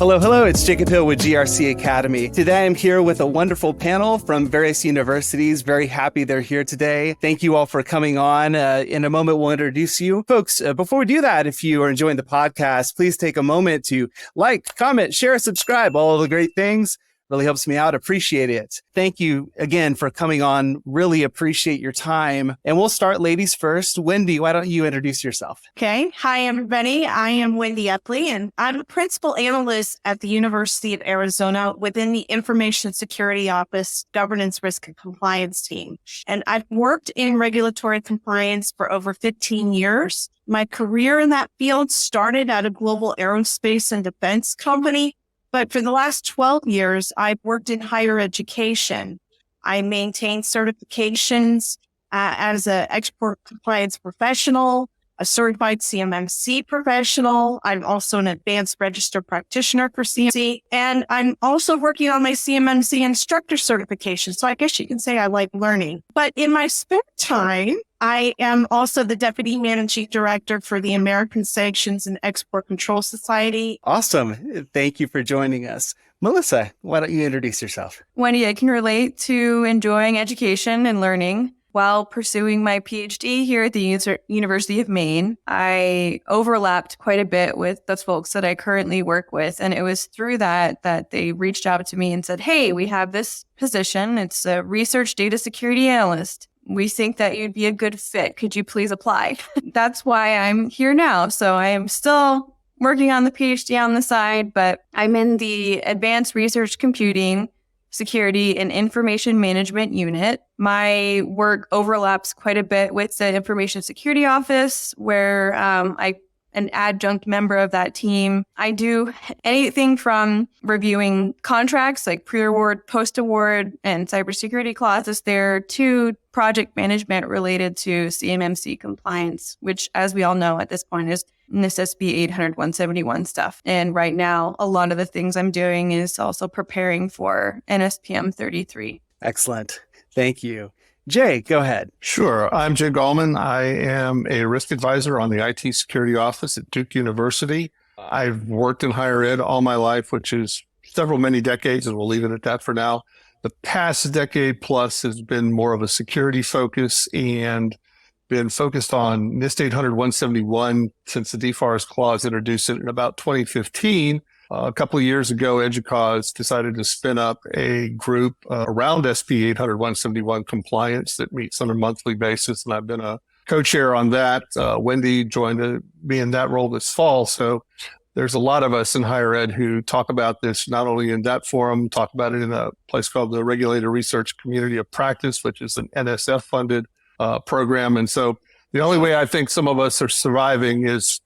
Hello, hello. It's Jacob Hill with GRC Academy. Today, I'm here with a wonderful panel from various universities. Very happy they're here today. Thank you all for coming on. In a moment, we'll introduce you. Folks, before we do that, if you are enjoying the podcast, please take a moment to like, comment, share, subscribe, all of the great things. Really helps me out. Appreciate it. Thank you again for coming on. Really appreciate your time. And we'll start ladies first. Wendy, why don't you introduce yourself? Okay. Hi, everybody. I am Wendy Epley, and I'm a principal analyst at the University of Arizona within the Information Security Office Governance, Risk, and Compliance team. And I've worked in regulatory compliance for over 15 years. My career in that field started at a global aerospace and defense company. But for the last 12 years, I've worked in higher education. I maintain certifications as an export compliance professional, a certified CMMC professional. I'm also an advanced registered practitioner for CMMC, and I'm also working on my CMMC instructor certification. So I guess you can say I like learning. But in my spare time, I am also the Deputy Managing Director for the American Sanctions and Export Control Society. Awesome. Thank you for joining us. Melissa, why don't you introduce yourself? Wendy, I can relate to enjoying education and learning. While pursuing my PhD here at the University of Maine, I overlapped quite a bit with the folks that I currently work with. And it was through that they reached out to me and said, hey, we have this position. It's a research data security analyst. We think that you'd be a good fit. Could you please apply? That's why I'm here now. So I am still working on the PhD on the side, but I'm in the advanced research computing, security, and information management unit. My work overlaps quite a bit with the Information Security Office, where I'm an adjunct member of that team. I do anything from reviewing contracts like pre-award, post-award, and cybersecurity clauses there to project management related to CMMC compliance, which, as we all know at this point, is NIST SB 800-171 stuff. And right now, a lot of the things I'm doing is also preparing for NSPM 33. Excellent. Thank you. Jay, go ahead. Sure. I'm Jay Gallman. I am a risk advisor on the IT security office at Duke University. I've worked in higher ed all my life, which is many decades, and we'll leave it at that for now. The past decade plus has been more of a security focus and been focused on NIST 800-171 since the deforest clause introduced it in about 2015. A couple of years ago, EDUCAUSE decided to spin up a group around SB 800-171 compliance that meets on a monthly basis, and I've been a co-chair on that. Wendy joined me in that role this fall, so there's a lot of us in higher ed who talk about this not only in that forum, talk about it in a place called the Regulator Research Community of Practice, which is an NSF-funded program. And so the only way I think some of us are surviving is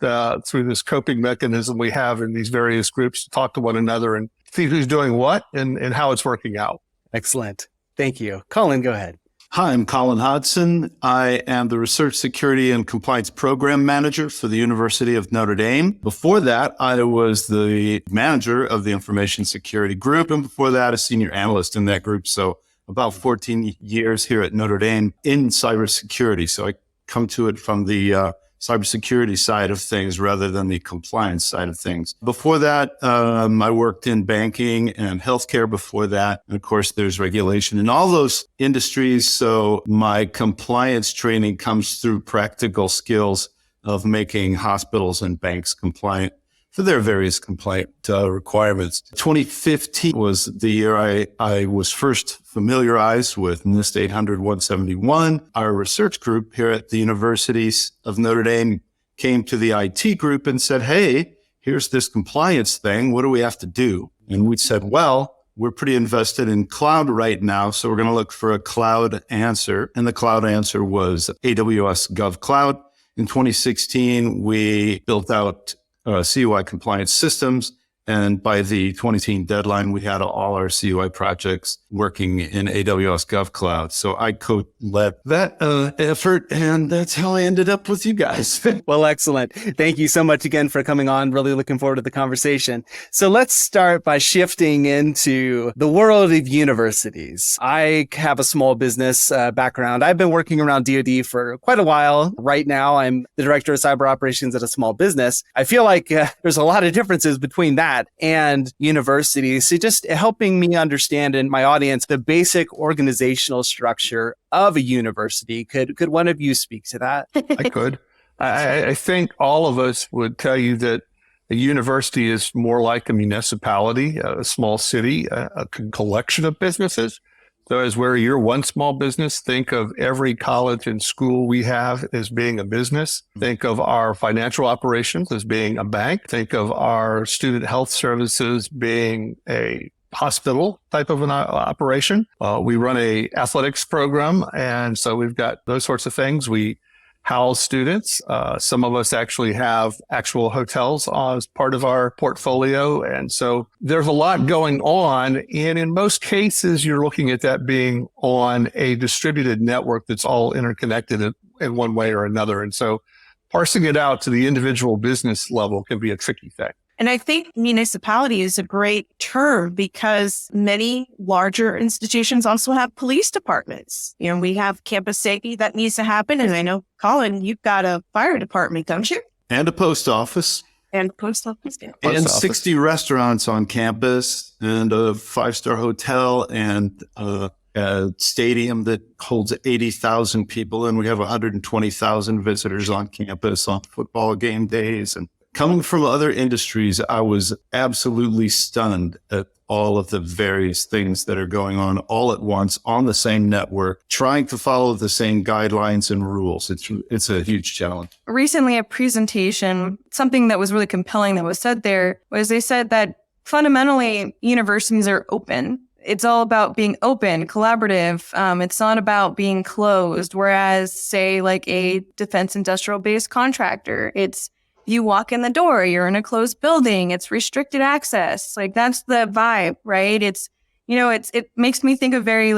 through this coping mechanism we have in these various groups to talk to one another and see who's doing what and how it's working out. Excellent. Thank you. Kolin, go ahead. Hi, I'm Kolin Hodgson. I am the Research Security and Compliance Program Manager for the University of Notre Dame. Before that, I was the manager of the Information Security Group, and before that, a senior analyst in that group. So about 14 years here at Notre Dame in cybersecurity. So I come to it from the cybersecurity side of things rather than the compliance side of things. Before that, I worked in banking and healthcare before that. And of course, there's regulation in all those industries. So my compliance training comes through practical skills of making hospitals and banks compliant for their various compliant requirements. 2015 was the year I was first familiarized with NIST 800-171. Our research group here at the Universities of Notre Dame came to the IT group and said, hey, here's this compliance thing. What do we have to do? And we said, well, we're pretty invested in cloud right now, so we're going to look for a cloud answer. And the cloud answer was AWS GovCloud. In 2016, we built out CUI compliance systems. And by the 2018 deadline, we had all our CUI projects working in AWS GovCloud. So I co-led that effort, and that's how I ended up with you guys. Well, excellent. Thank you so much again for coming on. Really looking forward to the conversation. So let's start by shifting into the world of universities. I have a small business background. I've been working around DoD for quite a while. Right now, I'm the director of cyber operations at a small business. I feel like there's a lot of differences between that that and universities. So just helping me understand in my audience the basic organizational structure of a university. Could one of you speak to that? I could. I think all of us would tell you that a university is more like a municipality, a small city, a collection of businesses. So as where you're one small business, think of every college and school we have as being a business. Think of our financial operations as being a bank. Think of our student health services being a hospital type of an operation. We run a athletics program. And so we've got those sorts of things. We house students. Some of us actually have actual hotels as part of our portfolio. And so there's a lot going on. And in most cases, you're looking at that being on a distributed network that's all interconnected in one way or another. And so parsing it out to the individual business level can be a tricky thing. And I think municipality is a great term because many larger institutions also have police departments. You know, we have campus safety that needs to happen. And I know, Kolin, you've got a fire department, don't you? And a post office. And post office. Yeah. And 60 restaurants on campus and a 5-star hotel and a stadium that holds 80,000 people. And we have 120,000 visitors on campus on football game days. And coming from other industries, I was absolutely stunned at all of the various things that are going on all at once on the same network, trying to follow the same guidelines and rules. It's a huge challenge. Recently, a presentation, something that was really compelling that was said there was they said that fundamentally universities are open. It's all about being open, collaborative. It's not about being closed. Whereas, say, like a defense industrial base contractor, it's you walk in the door, you're in a closed building, it's restricted access. Like that's the vibe, right? It's, you know, it makes me think of very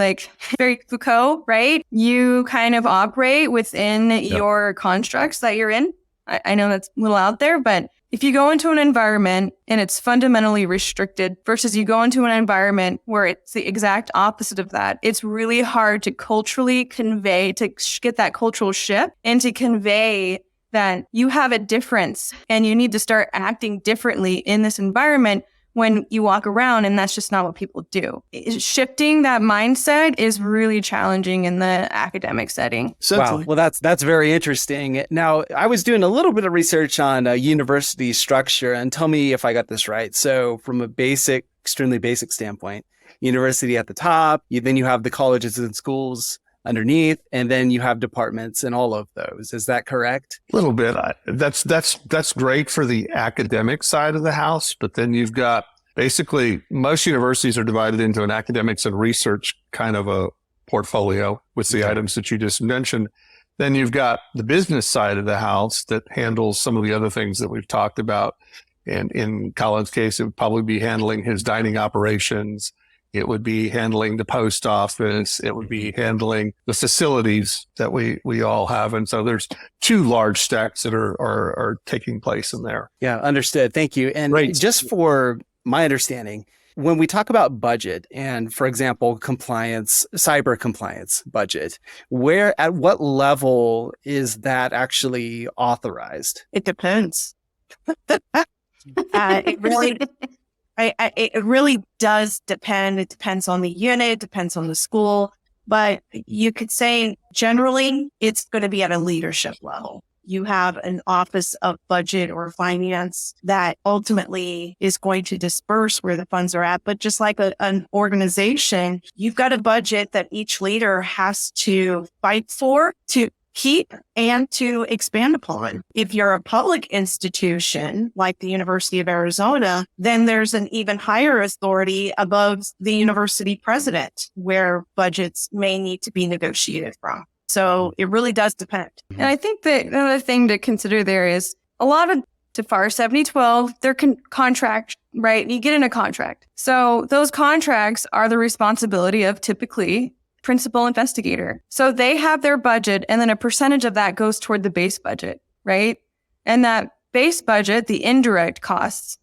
Foucault, right? You kind of operate within your constructs that you're in. I know that's a little out there, but if you go into an environment and it's fundamentally restricted versus you go into an environment where it's the exact opposite of that, it's really hard to culturally convey, to get that cultural shift and to convey that you have a difference and you need to start acting differently in this environment when you walk around, and that's just not what people do. Shifting that mindset is really challenging in the academic setting. Wow. Well, that's very interesting. Now, I was doing a little bit of research on university structure, and tell me if I got this right. So from a extremely basic standpoint, university at the top, then you have the colleges and schools underneath, and then you have departments in all of those. Is that correct? A little bit. That's great for the academic side of the house, but then you've got basically most universities are divided into an academics and research kind of a portfolio with the items that you just mentioned. Then you've got the business side of the house that handles some of the other things that we've talked about. And in Colin's case, it would probably be handling his dining operations. It would be handling the post office. It would be handling the facilities that we all have. And so there's two large stacks that are taking place in there. Yeah, understood. Thank you. And just for my understanding, when we talk about budget and, for example, compliance, cyber compliance budget, at what level is that actually authorized? It depends. It really does depend. It depends on the unit, it depends on the school, but you could say generally it's going to be at a leadership level. You have an office of budget or finance that ultimately is going to disperse where the funds are at. But just like an organization, you've got a budget that each leader has to fight for, to keep and to expand upon. If you're a public institution like the University of Arizona, then there's an even higher authority above the university president where budgets may need to be negotiated from. So it really does depend. And I think that another thing to consider there is a lot of TFAR 7012, they're contract, right? You get in a contract. So those contracts are the responsibility of typically principal investigator. So they have their budget, and then a percentage of that goes toward the base budget, right? And that base budget, the indirect costs,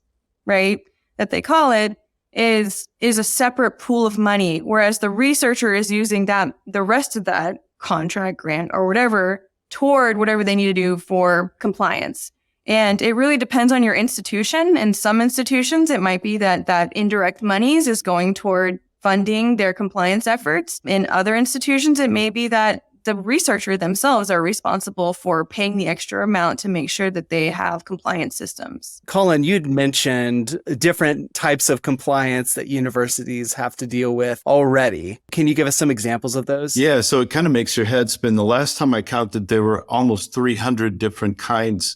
right, that they call it, is a separate pool of money, whereas the researcher is using the rest of that contract, grant, or whatever toward whatever they need to do for compliance. And it really depends on your institution. In some institutions, it might be that indirect monies is going toward funding their compliance efforts. In other institutions, it may be that the researcher themselves are responsible for paying the extra amount to make sure that they have compliance systems. Kolin, you'd mentioned different types of compliance that universities have to deal with already. Can you give us some examples of those? Yeah, so it kind of makes your head spin. The last time I counted, there were almost 300 different kinds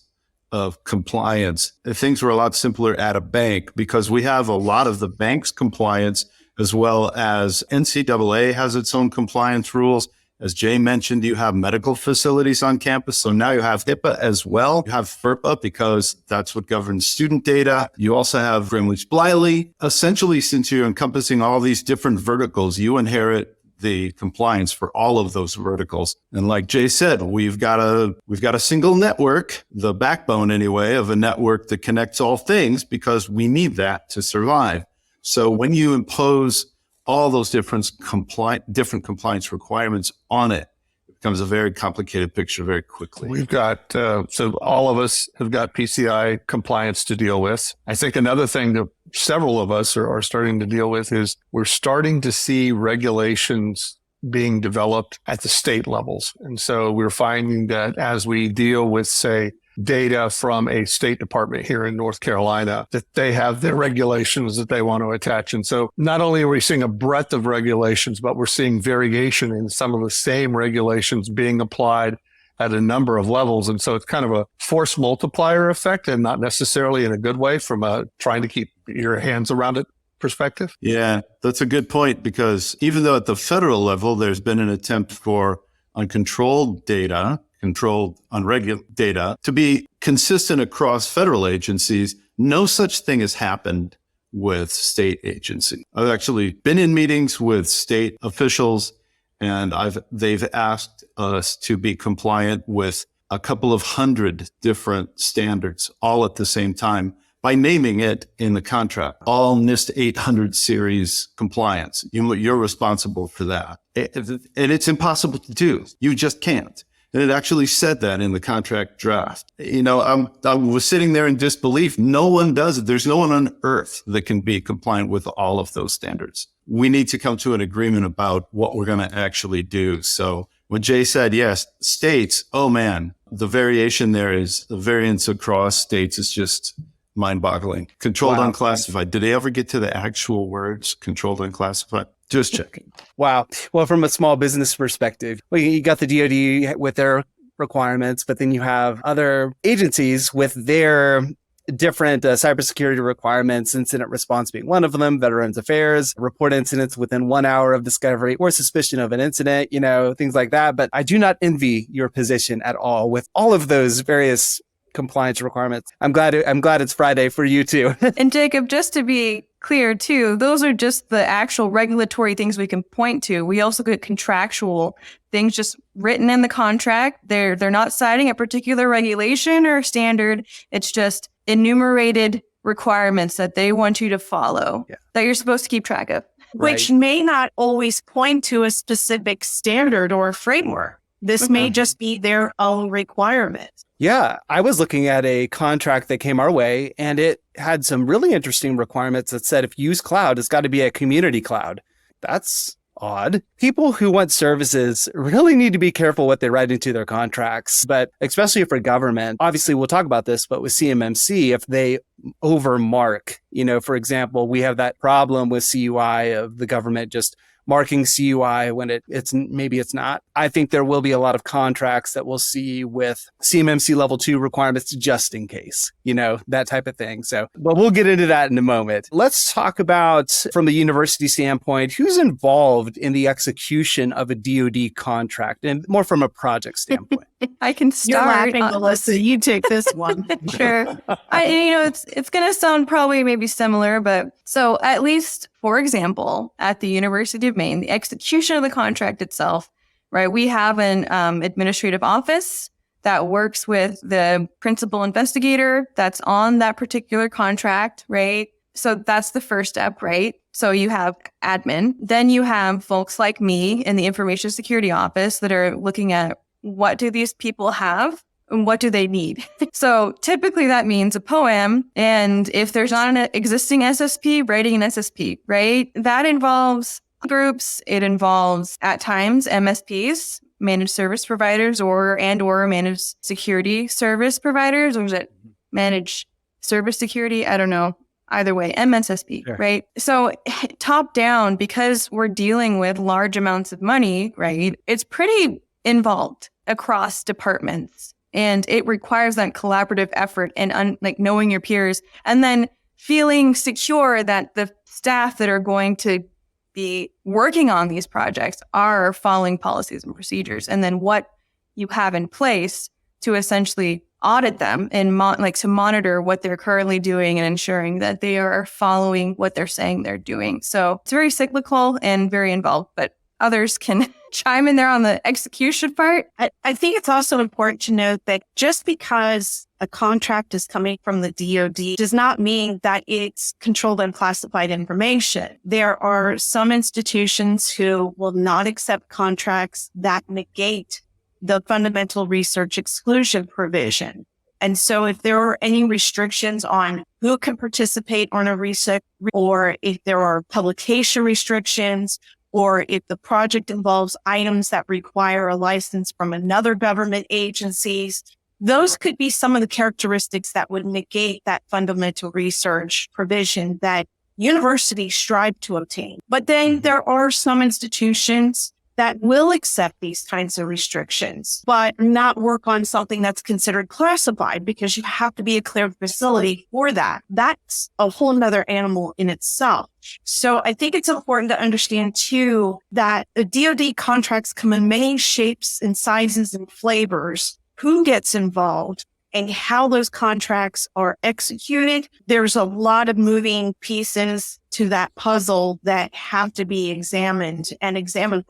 of compliance. Things were a lot simpler at a bank because we have a lot of the bank's compliance, as well as NCAA has its own compliance rules. As Jay mentioned, you have medical facilities on campus. So now you have HIPAA as well. You have FERPA because that's what governs student data. You also have Brimley-Spliley. Essentially, since you're encompassing all these different verticals, you inherit the compliance for all of those verticals. And like Jay said, we've got a single network, the backbone anyway, of a network that connects all things because we need that to survive. So when you impose all those different compliance requirements on it, it becomes a very complicated picture very quickly. We've got, so all of us have got PCI compliance to deal with. I think another thing that several of us are starting to deal with is we're starting to see regulations being developed at the state levels. And so we're finding that as we deal with, say, data from a state department here in North Carolina, that they have their regulations that they want to attach. And so not only are we seeing a breadth of regulations, but we're seeing variation in some of the same regulations being applied at a number of levels. And so it's kind of a force multiplier effect, and not necessarily in a good way from trying to keep your hands around it perspective. Yeah, that's a good point, because even though at the federal level, there's been an attempt for uncontrolled data, controlled, unregulated data to be consistent across federal agencies, no such thing has happened with state agencies. I've actually been in meetings with state officials, and they've asked us to be compliant with a couple of hundred different standards all at the same time by naming it in the contract. All NIST 800 series compliance. You're responsible for that. And it's impossible to do. You just can't. And it actually said that in the contract draft. You know, I was sitting there in disbelief. No one does it. There's no one on earth that can be compliant with all of those standards. We need to come to an agreement about what we're going to actually do. So when Jay said, yes, states, oh man, the variation there is, the variance across states is just mind-boggling. Controlled unclassified. Did they ever get to the actual words, controlled unclassified? Just checking. Wow. Well, from a small business perspective, well, you got the DoD with their requirements, but then you have other agencies with their different cybersecurity requirements, incident response being one of them, Veterans Affairs, report incidents within 1 hour of discovery or suspicion of an incident, you know, things like that. But I do not envy your position at all with all of those various compliance requirements. I'm glad it's Friday for you too. And Jacob, just to be clear too, those are just the actual regulatory things we can point to. We also get contractual things just written in the contract. They're not citing a particular regulation or standard. It's just enumerated requirements that they want you to follow that you're supposed to keep track of. Which may not always point to a specific standard or a framework. This may just be their own requirement. Yeah, I was looking at a contract that came our way, and it had some really interesting requirements that said if you use cloud, it's got to be a community cloud. That's odd. People who want services really need to be careful what they write into their contracts, but especially for government. Obviously, we'll talk about this, but with CMMC, if they overmark, you know, for example, we have that problem with CUI of the government just marking CUI when it's maybe it's not. I think there will be a lot of contracts that we'll see with CMMC level 2 requirements just in case, you know, that type of thing. So, but we'll get into that in a moment. Let's talk about, from the university standpoint, who's involved in the execution of a DoD contract, and more from a project standpoint. I can start. You're laughing, Melissa. You take this one. Sure. It's going to sound probably maybe similar, but so at least, for example, at the University of Maine, the execution of the contract itself, right? We have an administrative office that works with the principal investigator that's on that particular contract, right? So that's the first step, right? So you have admin. Then you have folks like me in the information security office that are looking at what do these people have and what do they need? So typically that means a poem. And if there's not an existing SSP, writing an SSP, right? That involves groups. It involves at times MSPs, managed service providers, or managed security service providers, or is it managed service security? I don't know. Either way, MSSP, sure. Right? So top down, because we're dealing with large amounts of money, right? It's pretty involved across departments, and it requires that collaborative effort and like knowing your peers, and then feeling secure that the staff that are going to be working on these projects are following policies and procedures, and then what you have in place to essentially audit them and to monitor what they're currently doing and ensuring that they are following what they're saying they're doing. So it's very cyclical and very involved, but others can chime in there on the execution part. I think it's also important to note that just because a contract is coming from the DoD does not mean that it's controlled and classified information. There are some institutions who will not accept contracts that negate the fundamental research exclusion provision. And so if there are any restrictions on who can participate on a research, or if there are publication restrictions, or if the project involves items that require a license from another government agencies, those could be some of the characteristics that would negate that fundamental research provision that universities strive to obtain. But then there are some institutions that will accept these kinds of restrictions, but not work on something that's considered classified, because you have to be a cleared facility for that. That's a whole nother animal in itself. So I think it's important to understand too that the DoD contracts come in many shapes and sizes and flavors. Who gets involved and how those contracts are executed. There's a lot of moving pieces to that puzzle that have to be examined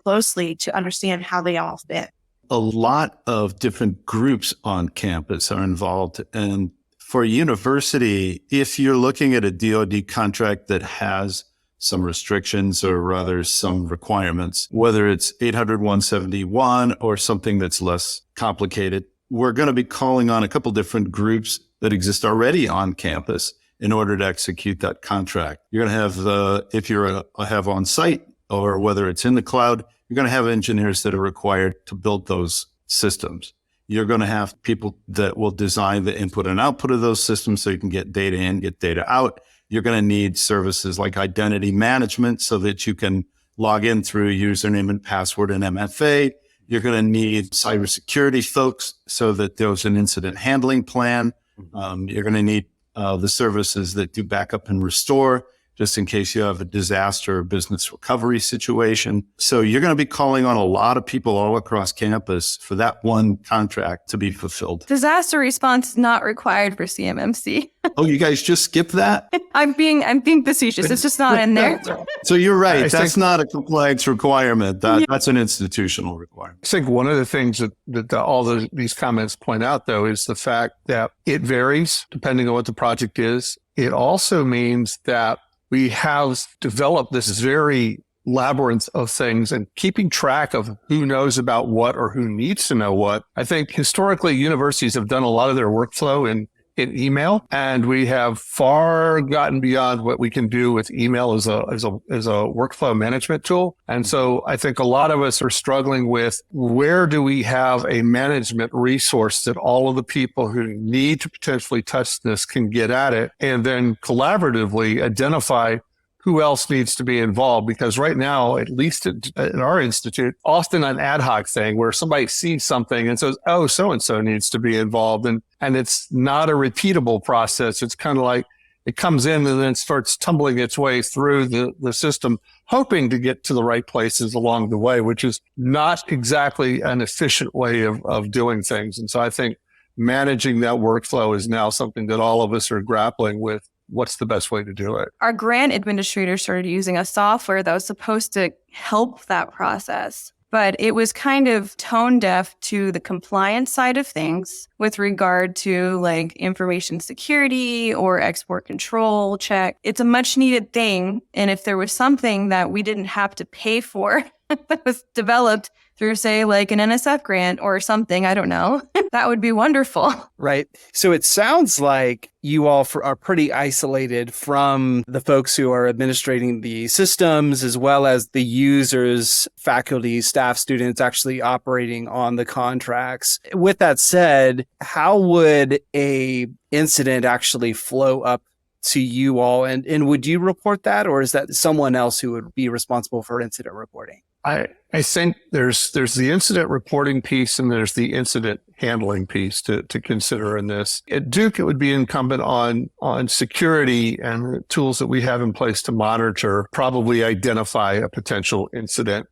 closely to understand how they all fit. A lot of different groups on campus are involved. And for a university, if you're looking at a DoD contract that has some restrictions or rather some requirements, whether it's 800-171 or something that's less complicated, we're going to be calling on a couple different groups that exist already on campus in order to execute that contract. You're going to have, if you're have on site or whether it's in the cloud, you're going to have engineers that are required to build those systems. You're going to have people that will design the input and output of those systems so you can get data in, get data out. You're going to need services like identity management so that you can log in through username and password and MFA. You're going to need cybersecurity folks so that there's an incident handling plan. You're going to need the services that do backup and restore, just in case you have a disaster or business recovery situation. So you're going to be calling on a lot of people all across campus for that one contract to be fulfilled. Disaster response is not required for CMMC. Oh, you guys just skip that? I'm being facetious. It's just not in there. So you're right. That's not a compliance requirement. That's an institutional requirement. I think one of the things that all these comments point out, though, is the fact that it varies depending on what the project is. It also means that we have developed this very labyrinth of things, and keeping track of who knows about what or who needs to know what. I think historically universities have done a lot of their workflow in email, and we have far gotten beyond what we can do with email as a workflow management tool. And so I think a lot of us are struggling with, where do we have a management resource that all of the people who need to potentially touch this can get at it, and then collaboratively identify who else needs to be involved? Because right now, at least at our institute, often an ad hoc thing where somebody sees something and says, oh, so-and-so needs to be involved. And it's not a repeatable process. It's kind of like it comes in and then starts tumbling its way through the system, hoping to get to the right places along the way, which is not exactly an efficient way of doing things. And so I think managing that workflow is now something that all of us are grappling with. What's the best way to do it? Our grant administrator started using a software that was supposed to help that process, but it was kind of tone deaf to the compliance side of things with regard to like information security or export control check. It's a much needed thing. And if there was something that we didn't have to pay for that was developed through, say, like an NSF grant or something. I don't know. That would be wonderful. Right. So it sounds like you all are pretty isolated from the folks who are administrating the systems, as well as the users, faculty, staff, students actually operating on the contracts. With that said, how would a incident actually flow up to you all? And would you report that, or is that someone else who would be responsible for incident reporting? I think there's the incident reporting piece and there's the incident handling piece to consider in this. At Duke, it would be incumbent on security and the tools that we have in place to monitor, probably identify a potential incident,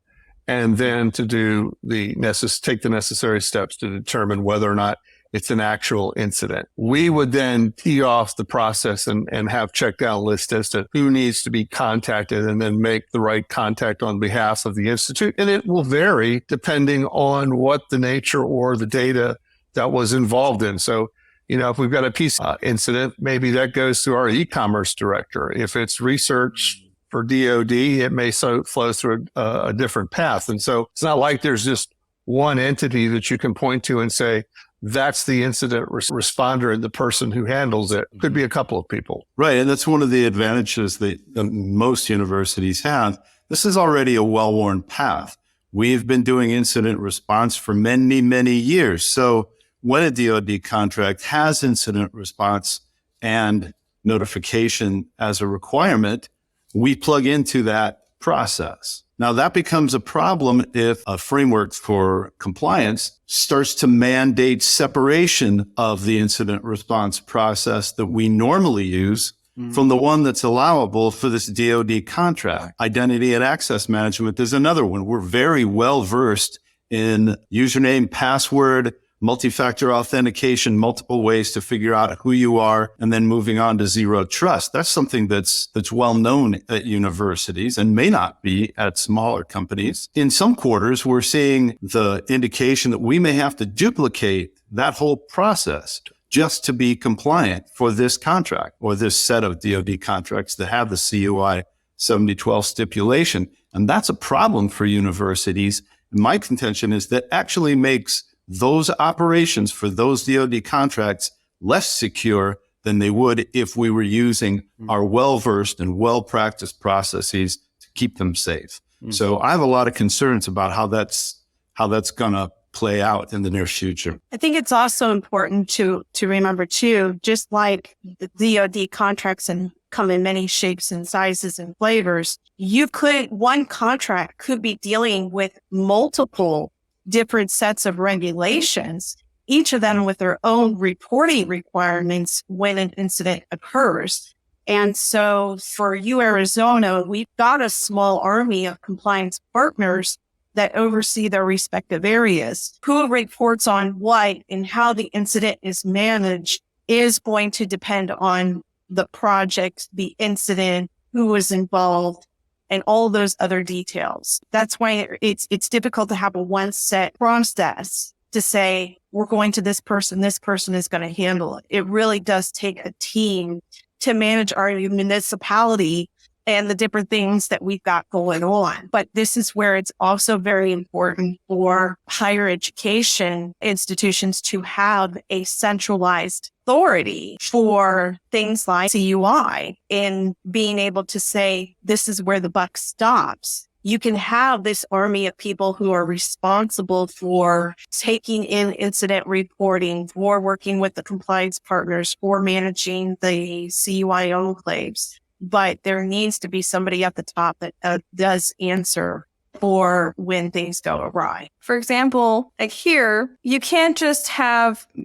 and then to take the necessary steps to determine whether or not it's an actual incident. We would then tee off the process and have check down list as to who needs to be contacted and then make the right contact on behalf of the institute. And it will vary depending on what the nature or the data that was involved in. So, if we've got a peace incident, maybe that goes to our e-commerce director. If it's research for DOD, it may flow through a different path. And so it's not like there's just one entity that you can point to and say, that's the incident responder and the person who handles it. Could be a couple of people. Right. And that's one of the advantages that most universities have. This is already a well-worn path. We've been doing incident response for many, many years. So when a DoD contract has incident response and notification as a requirement, we plug into that process. Now, that becomes a problem if a framework for compliance starts to mandate separation of the incident response process that we normally use from the one that's allowable for this DoD contract. Identity and access management is another one. We're very well versed in username, password, multi-factor authentication, multiple ways to figure out who you are, and then moving on to zero trust. That's something that's well known at universities and may not be at smaller companies. In some quarters, we're seeing the indication that we may have to duplicate that whole process just to be compliant for this contract or this set of DoD contracts that have the CUI 7012 stipulation. And that's a problem for universities. My contention is that actually makes those operations for those DoD contracts less secure than they would if we were using our well-versed and well-practiced processes to keep them safe. So I have a lot of concerns about how that's going to play out in the near future. I think it's also important to remember too, just like the DoD contracts come in many shapes and sizes and flavors, one contract could be dealing with multiple different sets of regulations, each of them with their own reporting requirements when an incident occurs. And so for Arizona, we've got a small army of compliance partners that oversee their respective areas. Who reports on what and how the incident is managed is going to depend on the project, the incident, who was involved, and all those other details. That's why it's difficult to have a one set process to say, we're going to this person is going to handle it. It really does take a team to manage our municipality and the different things that we've got going on. But this is where it's also very important for higher education institutions to have a centralized authority for things like CUI and being able to say, this is where the buck stops. You can have this army of people who are responsible for taking in incident reporting, for working with the compliance partners, for managing the CUI enclaves. But there needs to be somebody at the top that does answer for when things go awry. For example, like here, you can't just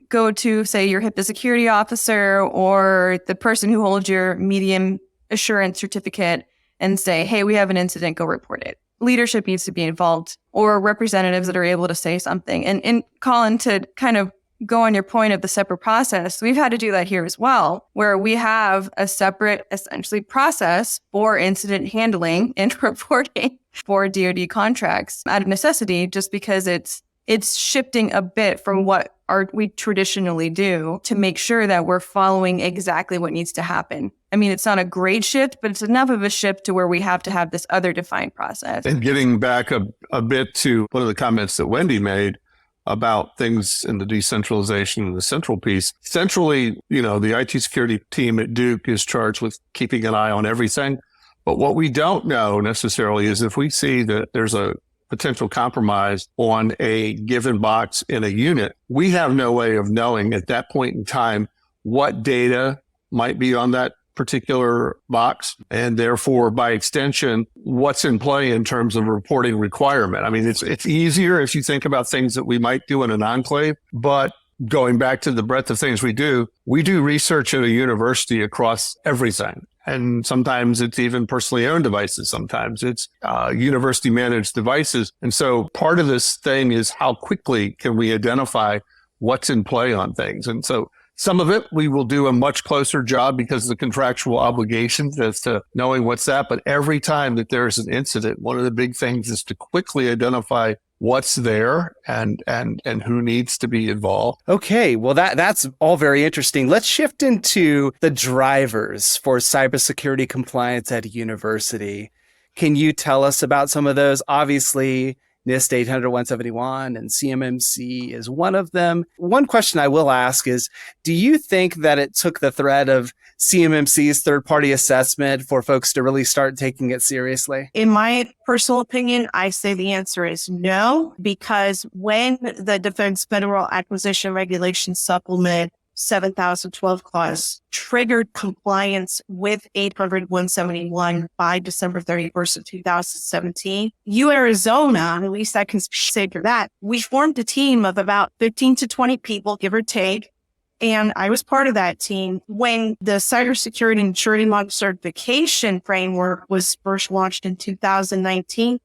go to, say, your HIPAA security officer or the person who holds your medium assurance certificate and say, hey, we have an incident, go report it. Leadership needs to be involved, or representatives that are able to say something. And Kolin, to kind of go on your point of the separate process, we've had to do that here as well, where we have a separate, essentially, process for incident handling and reporting for DoD contracts out of necessity, just because it's it's shifting a bit from what we traditionally do to make sure that we're following exactly what needs to happen. I mean, it's not a great shift, but it's enough of a shift to where we have to have this other defined process. And getting back a bit to one of the comments that Wendy made about things in the decentralization and the central piece. Centrally, the IT security team at Duke is charged with keeping an eye on everything. But what we don't know necessarily is if we see that there's a potential compromise on a given box in a unit, we have no way of knowing at that point in time what data might be on that particular box, and therefore, by extension, what's in play in terms of reporting requirement. I mean, it's easier if you think about things that we might do in an enclave, but going back to the breadth of things we do research at a university across everything. And sometimes it's even personally owned devices. Sometimes it's university managed devices. And so part of this thing is how quickly can we identify what's in play on things. And so some of it, we will do a much closer job because of the contractual obligations as to knowing what's that. But every time that there's an incident, one of the big things is to quickly identify what's there and who needs to be involved. Okay, well, that's all very interesting. Let's shift into the drivers for cybersecurity compliance at a university. Can you tell us about some of those? Obviously, NIST 800-171 and CMMC is one of them. One question I will ask is, do you think that it took the threat of CMMC's third-party assessment for folks to really start taking it seriously? In my personal opinion, I say the answer is no, because when the Defense Federal Acquisition Regulation Supplement 7012 clause triggered compliance with 800-171 by December 31st of 2017. Arizona, at least I can say for that, we formed a team of about 15 to 20 people, give or take. And I was part of that team when the Cybersecurity and Maturity Model Certification Framework was first launched in 2019.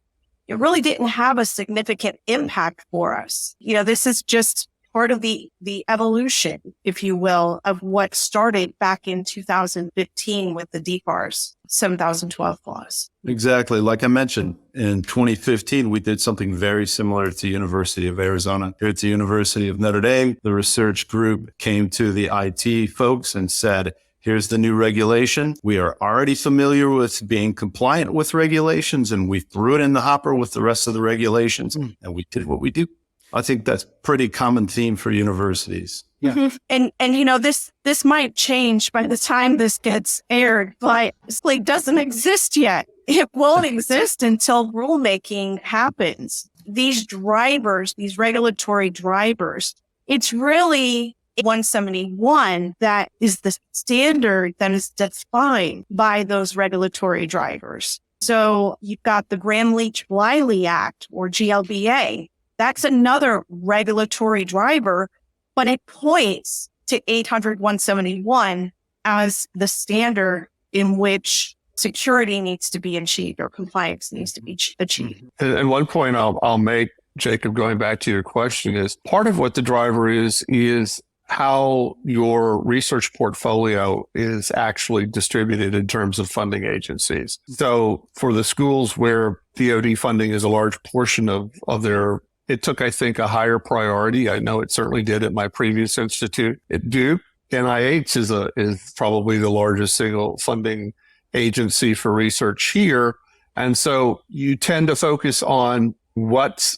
It really didn't have a significant impact for us. This is just part of the evolution, if you will, of what started back in 2015 with the DFARS 7012 clause. Exactly. Like I mentioned, in 2015, we did something very similar to University of Arizona. Here at the University of Notre Dame, the research group came to the IT folks and said, here's the new regulation. We are already familiar with being compliant with regulations, and we threw it in the hopper with the rest of the regulations, and we did what we do. I think that's pretty common theme for universities. Yeah. Mm-hmm. And this might change by the time this gets aired, but it doesn't exist yet. It won't exist until rulemaking happens. These drivers, these regulatory drivers, it's really 171 that is the standard that is defined by those regulatory drivers. So you've got the Gramm-Leach-Bliley Act, or GLBA. That's another regulatory driver, but it points to 800-171 as the standard in which security needs to be achieved or compliance needs to be achieved. And one point I'll make, Jacob, going back to your question, is part of what the driver is how your research portfolio is actually distributed in terms of funding agencies. So for the schools where DoD funding is a large portion of their, it took, I think, a higher priority. I know it certainly did at my previous institute at Duke. NIH is probably the largest single funding agency for research here. And so you tend to focus on what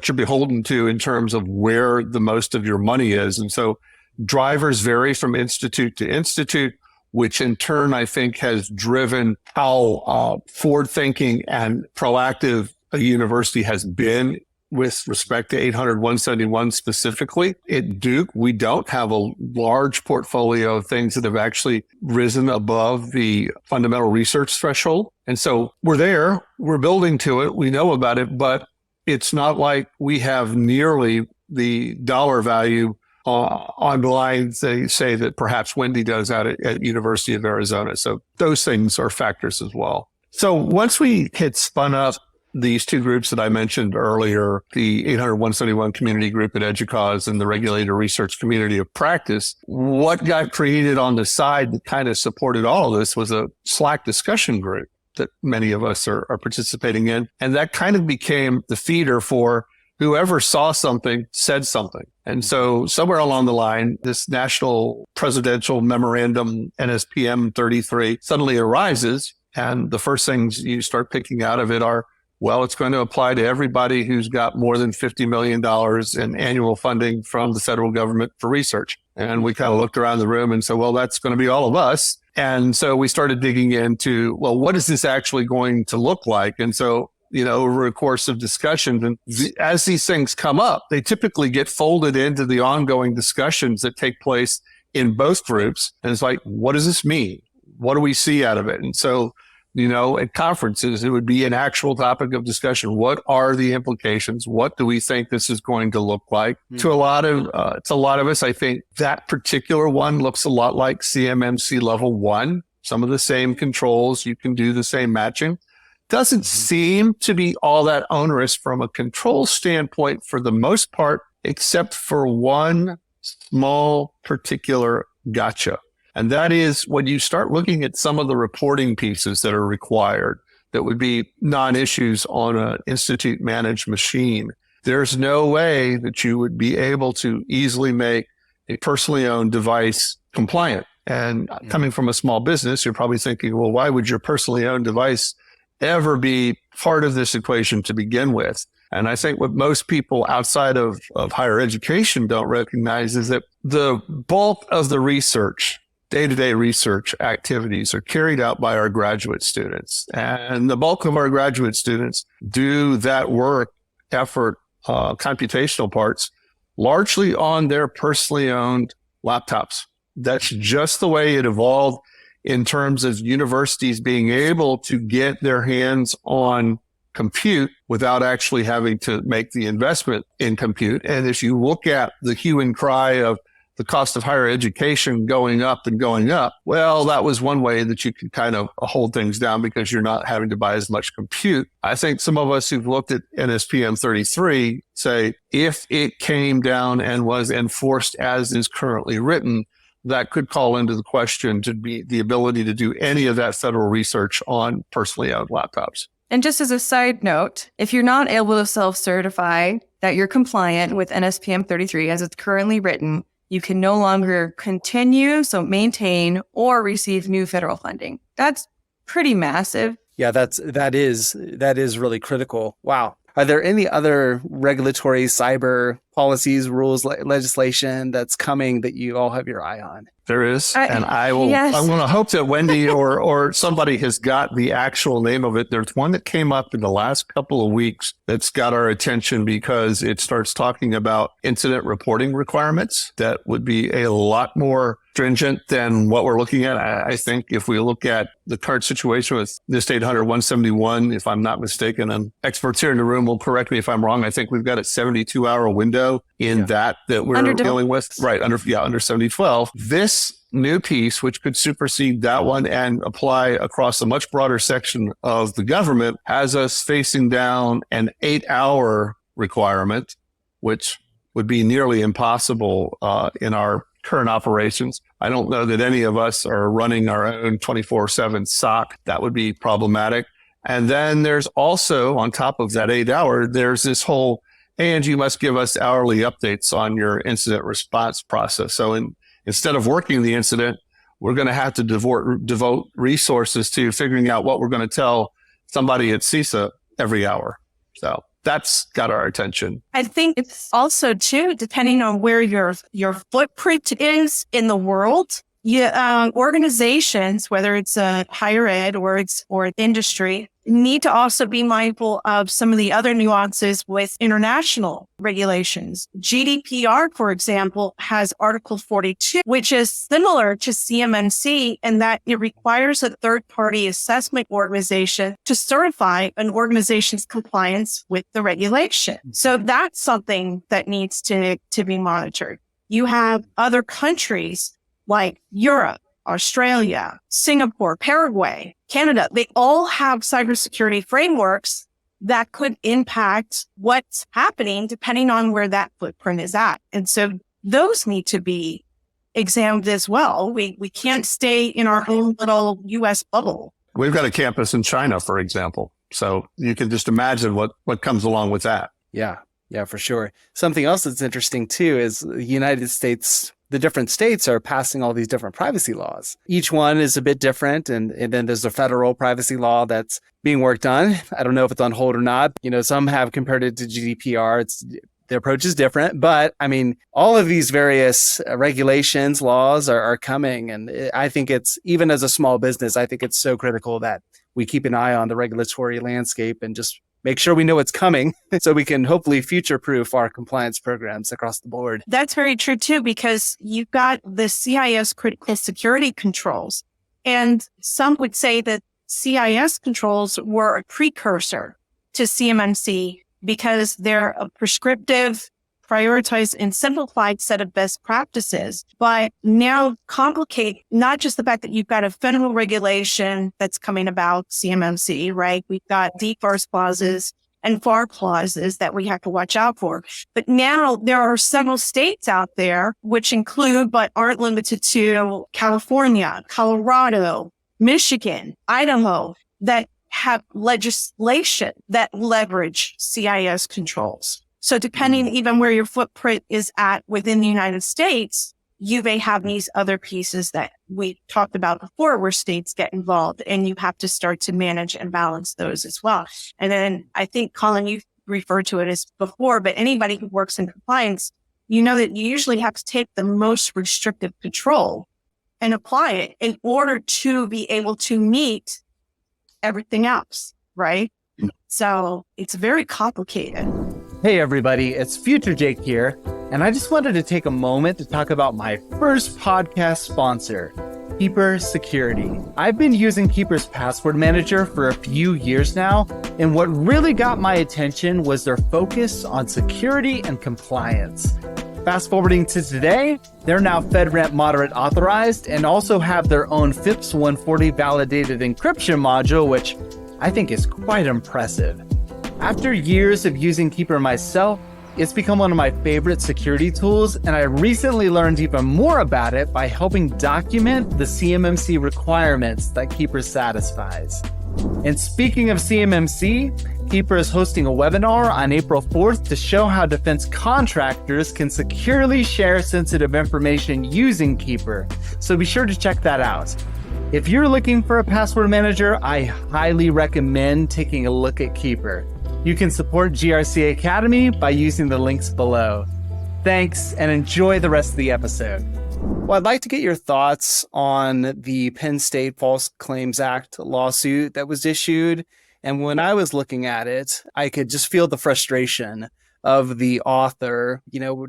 you're beholden to in terms of where the most of your money is. And so drivers vary from institute to institute, which in turn, I think, has driven how forward-thinking and proactive a university has been with respect to 800-171 specifically. At Duke, we don't have a large portfolio of things that have actually risen above the fundamental research threshold. And so we're there, we're building to it, we know about it, but it's not like we have nearly the dollar value on the lines they say that perhaps Wendy does out at University of Arizona. So those things are factors as well. So once we had spun up these two groups that I mentioned earlier, the 800-171 community group at EDUCAUSE and the Regulator Research Community of Practice, what got created on the side that kind of supported all of this was a Slack discussion group that many of us are participating in. And that kind of became the feeder for whoever saw something said something. And so somewhere along the line, this National Presidential Memorandum, NSPM 33, suddenly arises. And the first things you start picking out of it are, well, it's going to apply to everybody who's got more than $50 million in annual funding from the federal government for research. And we kind of looked around the room and said, well, that's going to be all of us. And so we started digging into, well, what is this actually going to look like? And so, over a course of discussions, and as these things come up, they typically get folded into the ongoing discussions that take place in both groups. And it's like, what does this mean? What do we see out of it? And so, at conferences, it would be an actual topic of discussion. What are the implications? What do we think this is going to look like? To a lot of us, I think that particular one looks a lot like CMMC level 1. Some of the same controls. You can do the same matching. Doesn't seem to be all that onerous from a control standpoint for the most part, except for one small particular gotcha. And that is when you start looking at some of the reporting pieces that are required that would be non-issues on an institute managed machine. There's no way that you would be able to easily make a personally owned device compliant. And coming from a small business, you're probably thinking, well, why would your personally owned device ever be part of this equation to begin with? And I think what most people outside of higher education don't recognize is that the bulk of the research, day-to-day research activities, are carried out by our graduate students. And the bulk of our graduate students do that work, effort, computational parts, largely on their personally owned laptops. That's just the way it evolved in terms of universities being able to get their hands on compute without actually having to make the investment in compute. And if you look at the hue and cry of the cost of higher education going up and going up, well, that was one way that you could kind of hold things down because you're not having to buy as much compute. I think some of us who've looked at NSPM 33 say if it came down and was enforced as is currently written, that could call into the question to be the ability to do any of that federal research on personally owned laptops. And just as a side note, if you're not able to self-certify that you're compliant with NSPM 33 as it's currently written, you can no longer continue, so maintain or receive new federal funding. That's pretty massive. Yeah, that is really critical. Wow. Are there any other regulatory cyber policies, rules, legislation that's coming that you all have your eye on? There is, and I will. Yes. I'm going to hope that Wendy or somebody has got the actual name of it. There's one that came up in the last couple of weeks that's got our attention because it starts talking about incident reporting requirements that would be a lot more stringent than what we're looking at. I think if we look at the current situation with NIST 800-171, if I'm not mistaken, and experts here in the room will correct me if I'm wrong, I think we've got a 72-hour window in that we're dealing with. Right, under 7012. This new piece, which could supersede that one and apply across a much broader section of the government, has us facing down an 8-hour requirement, which would be nearly impossible in our current operations. I don't know that any of us are running our own 24/7 SOC. That would be problematic. And then there's also, on top of that 8-hour, there's this whole, and you must give us hourly updates on your incident response process. So instead of working the incident, we're going to have to devote resources to figuring out what we're going to tell somebody at CISA every hour. So that's got our attention. I think it's also, too, depending on where your footprint is in the world, organizations, whether it's higher ed or industry, need to also be mindful of some of the other nuances with international regulations. GDPR, for example, has Article 42, which is similar to CMMC in that it requires a third-party assessment organization to certify an organization's compliance with the regulation. So that's something that needs to be monitored. You have other countries like Europe, Australia, Singapore, Paraguay, Canada. They all have cybersecurity frameworks that could impact what's happening depending on where that footprint is at. And so those need to be examined as well. We can't stay in our own little U.S. bubble. We've got a campus in China, for example. So you can just imagine what comes along with that. Yeah. Yeah, for sure. Something else that's interesting too is the United States, the different states are passing all these different privacy laws. Each one is a bit different. And then there's a federal privacy law that's being worked on. I don't know if it's on hold or not. Some have compared it to GDPR. The approach is different, but I mean, all of these various regulations, laws are coming. And I think it's, even as a small business, I think it's so critical that we keep an eye on the regulatory landscape and just make sure we know what's coming so we can hopefully future-proof our compliance programs across the board. That's very true too, because you've got the CIS critical security controls. And some would say that CIS controls were a precursor to CMMC because they're a prescriptive, prioritized, and simplified set of best practices, but now complicate not just the fact that you've got a federal regulation that's coming about, CMMC, right? We've got DFARS clauses and FAR clauses that we have to watch out for. But now there are several states out there, which include, but aren't limited to, California, Colorado, Michigan, Idaho, that have legislation that leverage CIS controls. So depending even where your footprint is at within the United States, you may have these other pieces that we talked about before where states get involved, and you have to start to manage and balance those as well. And then I think, Kolin, you referred to it as before, but anybody who works in compliance, you know that you usually have to take the most restrictive control and apply it in order to be able to meet everything else, right? So it's very complicated. Hey everybody, it's Future Jake here, and I just wanted to take a moment to talk about my first podcast sponsor, Cybersecurity. I've been using Keeper's Password Manager for a few years now, and what really got my attention was their focus on security and compliance. Fast forwarding to today, they're now FedRAMP moderate authorized and also have their own FIPS 140 validated encryption module, which I think is quite impressive. After years of using Keeper myself, it's become one of my favorite security tools, and I recently learned even more about it by helping document the CMMC requirements that Keeper satisfies. And speaking of CMMC, Keeper is hosting a webinar on April 4th to show how defense contractors can securely share sensitive information using Keeper. So be sure to check that out. If you're looking for a password manager, I highly recommend taking a look at Keeper. You can support GRC Academy by using the links below. Thanks, and enjoy the rest of the episode. Well, I'd like to get your thoughts on the Penn State False Claims Act lawsuit that was issued. And when I was looking at it, I could just feel the frustration of the author,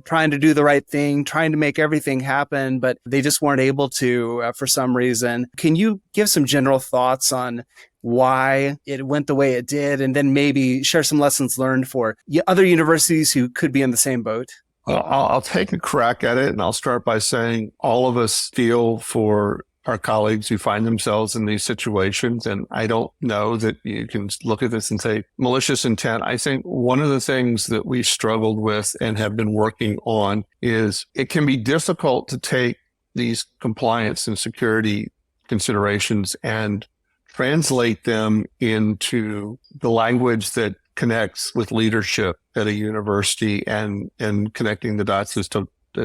trying to do the right thing, trying to make everything happen, but they just weren't able to for some reason. Can you give some general thoughts on why it went the way it did, and then maybe share some lessons learned for other universities who could be in the same boat? Well, I'll take a crack at it, and I'll start by saying all of us feel for our colleagues who find themselves in these situations. And I don't know that you can look at this and say malicious intent. I think one of the things that we've struggled with and have been working on is it can be difficult to take these compliance and security considerations and translate them into the language that connects with leadership at a university and connecting the dots as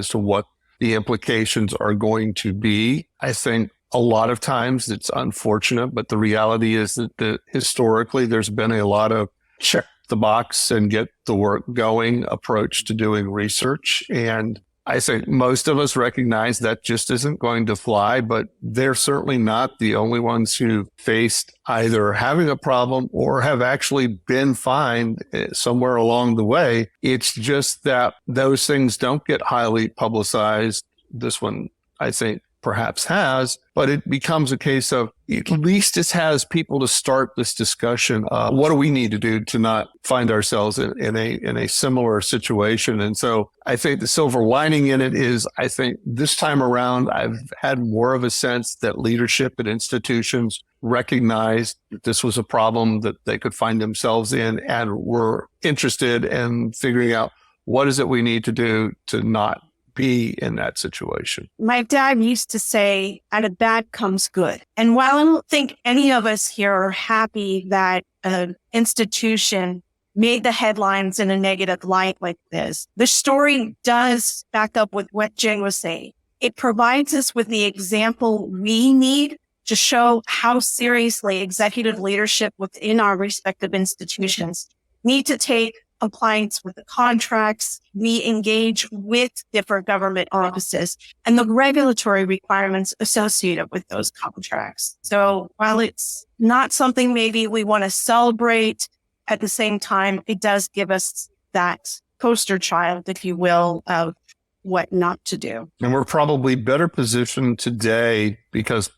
to what the implications are going to be. I think a lot of times it's unfortunate, but the reality is that historically there's been a lot of check the box and get the work going approach to doing research. And I think most of us recognize that just isn't going to fly, but they're certainly not the only ones who faced either having a problem or have actually been fined somewhere along the way. It's just that those things don't get highly publicized. This one, I think, perhaps has, but it becomes a case of at least it has people to start this discussion. What do we need to do to not find ourselves in a similar situation? And so I think the silver lining in it is, I think this time around, I've had more of a sense that leadership at institutions recognized that this was a problem that they could find themselves in and were interested in figuring out what is it we need to do to not be in that situation. My dad used to say, out of bad comes good. And while I don't think any of us here are happy that an institution made the headlines in a negative light like this. The story does back up with what Jen was saying. It provides us with the example we need to show how seriously executive leadership within our respective institutions need to take compliance with the contracts we engage with different government offices and the regulatory requirements associated with those contracts. So while it's not something maybe we want to celebrate, at the same time, it does give us that poster child, if you will, of what not to do. And we're probably better positioned today because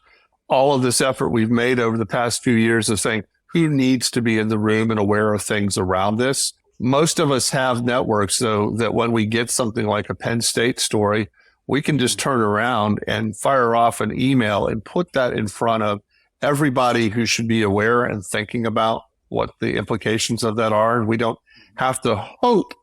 all of this effort we've made over the past few years of saying who needs to be in the room and aware of things around this. Most of us have networks so that when we get something like a Penn State story, we can just turn around and fire off an email and put that in front of everybody who should be aware and thinking about what the implications of that are. And we don't have to hope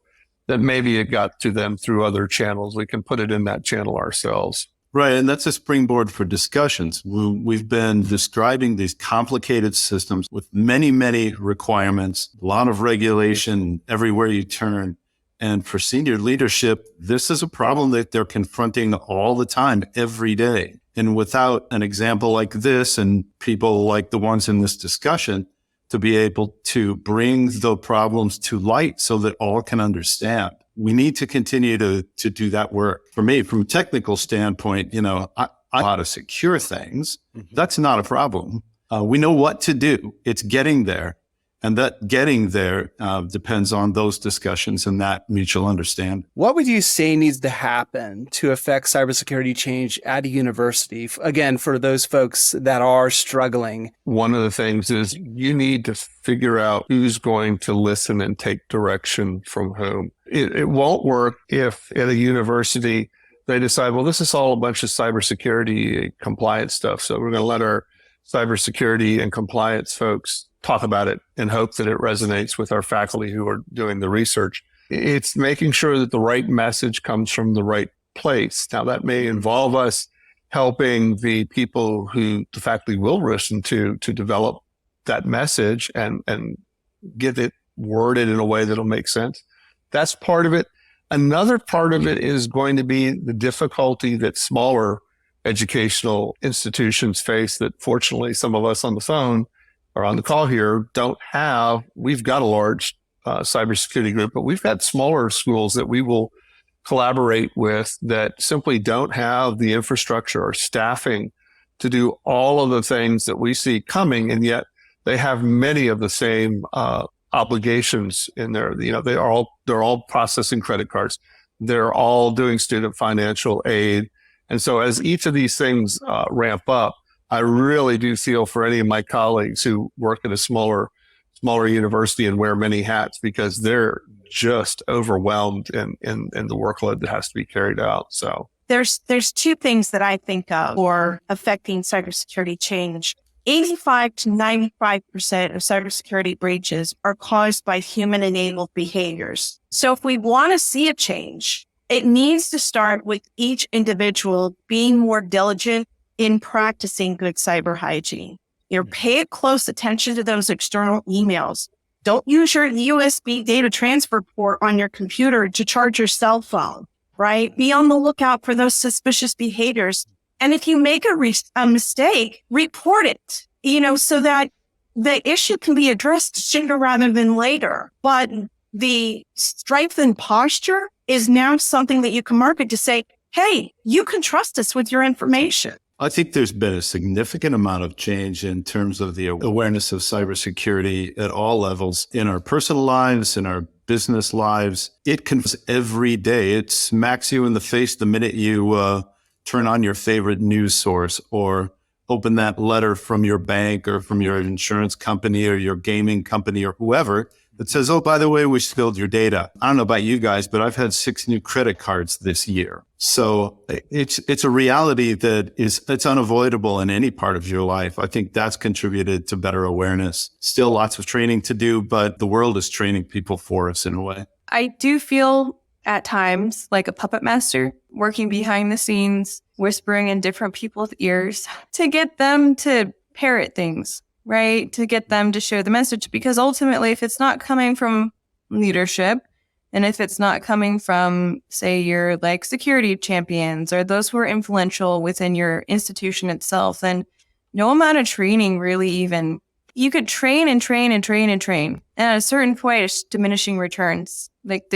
that maybe it got to them through other channels. We can put it in that channel ourselves. Right. And that's a springboard for discussions. We've been describing these complicated systems with many, many requirements, a lot of regulation everywhere you turn. And for senior leadership, this is a problem that they're confronting all the time, every day. And without an example like this and people like the ones in this discussion to be able to bring the problems to light so that all can understand, we need to continue to do that work. For me, from a technical standpoint, I know how to secure things. That's not a problem. We know what to do. It's getting there. And that getting there depends on those discussions and that mutual understanding. What would you say needs to happen to affect cybersecurity change at a university? Again, for those folks that are struggling. One of the things is you need to figure out who's going to listen and take direction from whom. It won't work if at a university they decide, well, this is all a bunch of cybersecurity compliance stuff. So we're going to let our cybersecurity and compliance folks talk about it and hope that it resonates with our faculty who are doing the research. It's making sure that the right message comes from the right place. Now, that may involve us helping the people who the faculty will listen to develop that message and get it worded in a way that'll make sense. That's part of it. Another part of it is going to be the difficulty that smaller educational institutions face that fortunately some of us on the phone or on the call here don't have. We've got a large cybersecurity group, but we've got smaller schools that we will collaborate with that simply don't have the infrastructure or staffing to do all of the things that we see coming, and yet they have many of the same obligations in there. They're all processing credit cards. They're all doing student financial aid. And so as each of these things ramp up, I really do feel for any of my colleagues who work at a smaller university and wear many hats, because they're just overwhelmed in the workload that has to be carried out. So there's two things that I think of for affecting cybersecurity change. 85 to 95% of cybersecurity breaches are caused by human-enabled behaviors. So if we want to see a change, it needs to start with each individual being more diligent in practicing good cyber hygiene. Pay close attention to those external emails. Don't use your USB data transfer port on your computer to charge your cell phone, right? Be on the lookout for those suspicious behaviors. And if you make a mistake, report it, so that the issue can be addressed sooner rather than later. But the strengthened posture is now something that you can market to say, hey, you can trust us with your information. I think there's been a significant amount of change in terms of the awareness of cybersecurity at all levels in our personal lives, in our business lives. It comes every day. It smacks you in the face the minute you turn on your favorite news source or open that letter from your bank or from your insurance company or your gaming company or whoever that says, oh, by the way, we spilled your data. I don't know about you guys, but I've had 6 new credit cards this year. So it's a reality that it's unavoidable in any part of your life. I think that's contributed to better awareness. Still lots of training to do, but the world is training people for us in a way. I do feel at times like a puppet master working behind the scenes, whispering in different people's ears to get them to parrot things, right? To get them to share the message. Because ultimately, if it's not coming from leadership. And if it's not coming from, say, your like security champions or those who are influential within your institution itself, then no amount of training really even, you could train and train and train and train. And at a certain point, it's diminishing returns. Like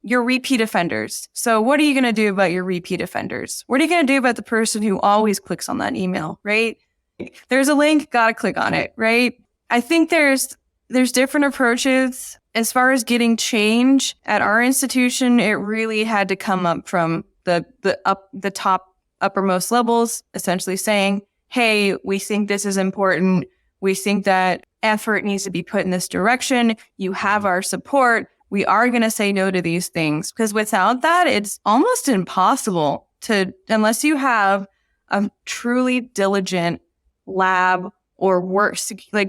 your repeat offenders. So what are you going to do about your repeat offenders? What are you going to do about the person who always clicks on that email, right? There's a link, got to click on it, right? I think there's different approaches. As far as getting change at our institution, it really had to come up from the top uppermost levels, essentially saying, hey, we think this is important. We think that effort needs to be put in this direction. You have our support. We are going to say no to these things, because without that, it's almost impossible unless you have a truly diligent lab or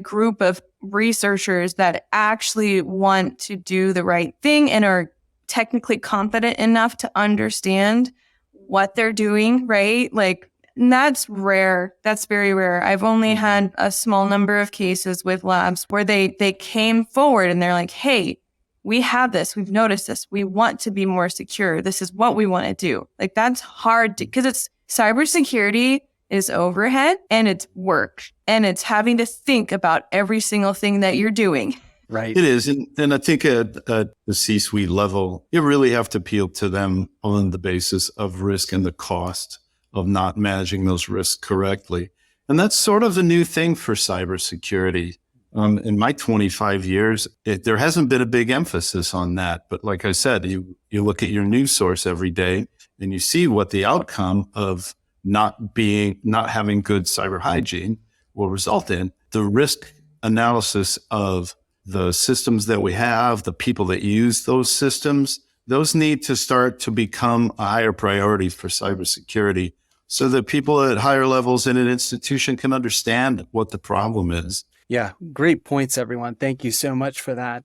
group of researchers that actually want to do the right thing and are technically confident enough to understand what they're doing, right? Like, that's rare. That's very rare. I've only had a small number of cases with labs where they came forward and they're like, hey, we have this. We've noticed this. We want to be more secure. This is what we want to do. Like, that's hard because it's cybersecurity is overhead and it's work and it's having to think about every single thing that you're doing. Right. It is. And I think at the C-suite level, you really have to appeal to them on the basis of risk and the cost of not managing those risks correctly. And that's sort of the new thing for cybersecurity. In my 25 years, there hasn't been a big emphasis on that. But like I said, you look at your news source every day and you see what the outcome of not having good cyber hygiene will result in. The risk analysis of the systems that we have, the people that use those systems, those need to start to become a higher priority for cybersecurity so that people at higher levels in an institution can understand what the problem is. Yeah, great points, everyone. Thank you so much for that.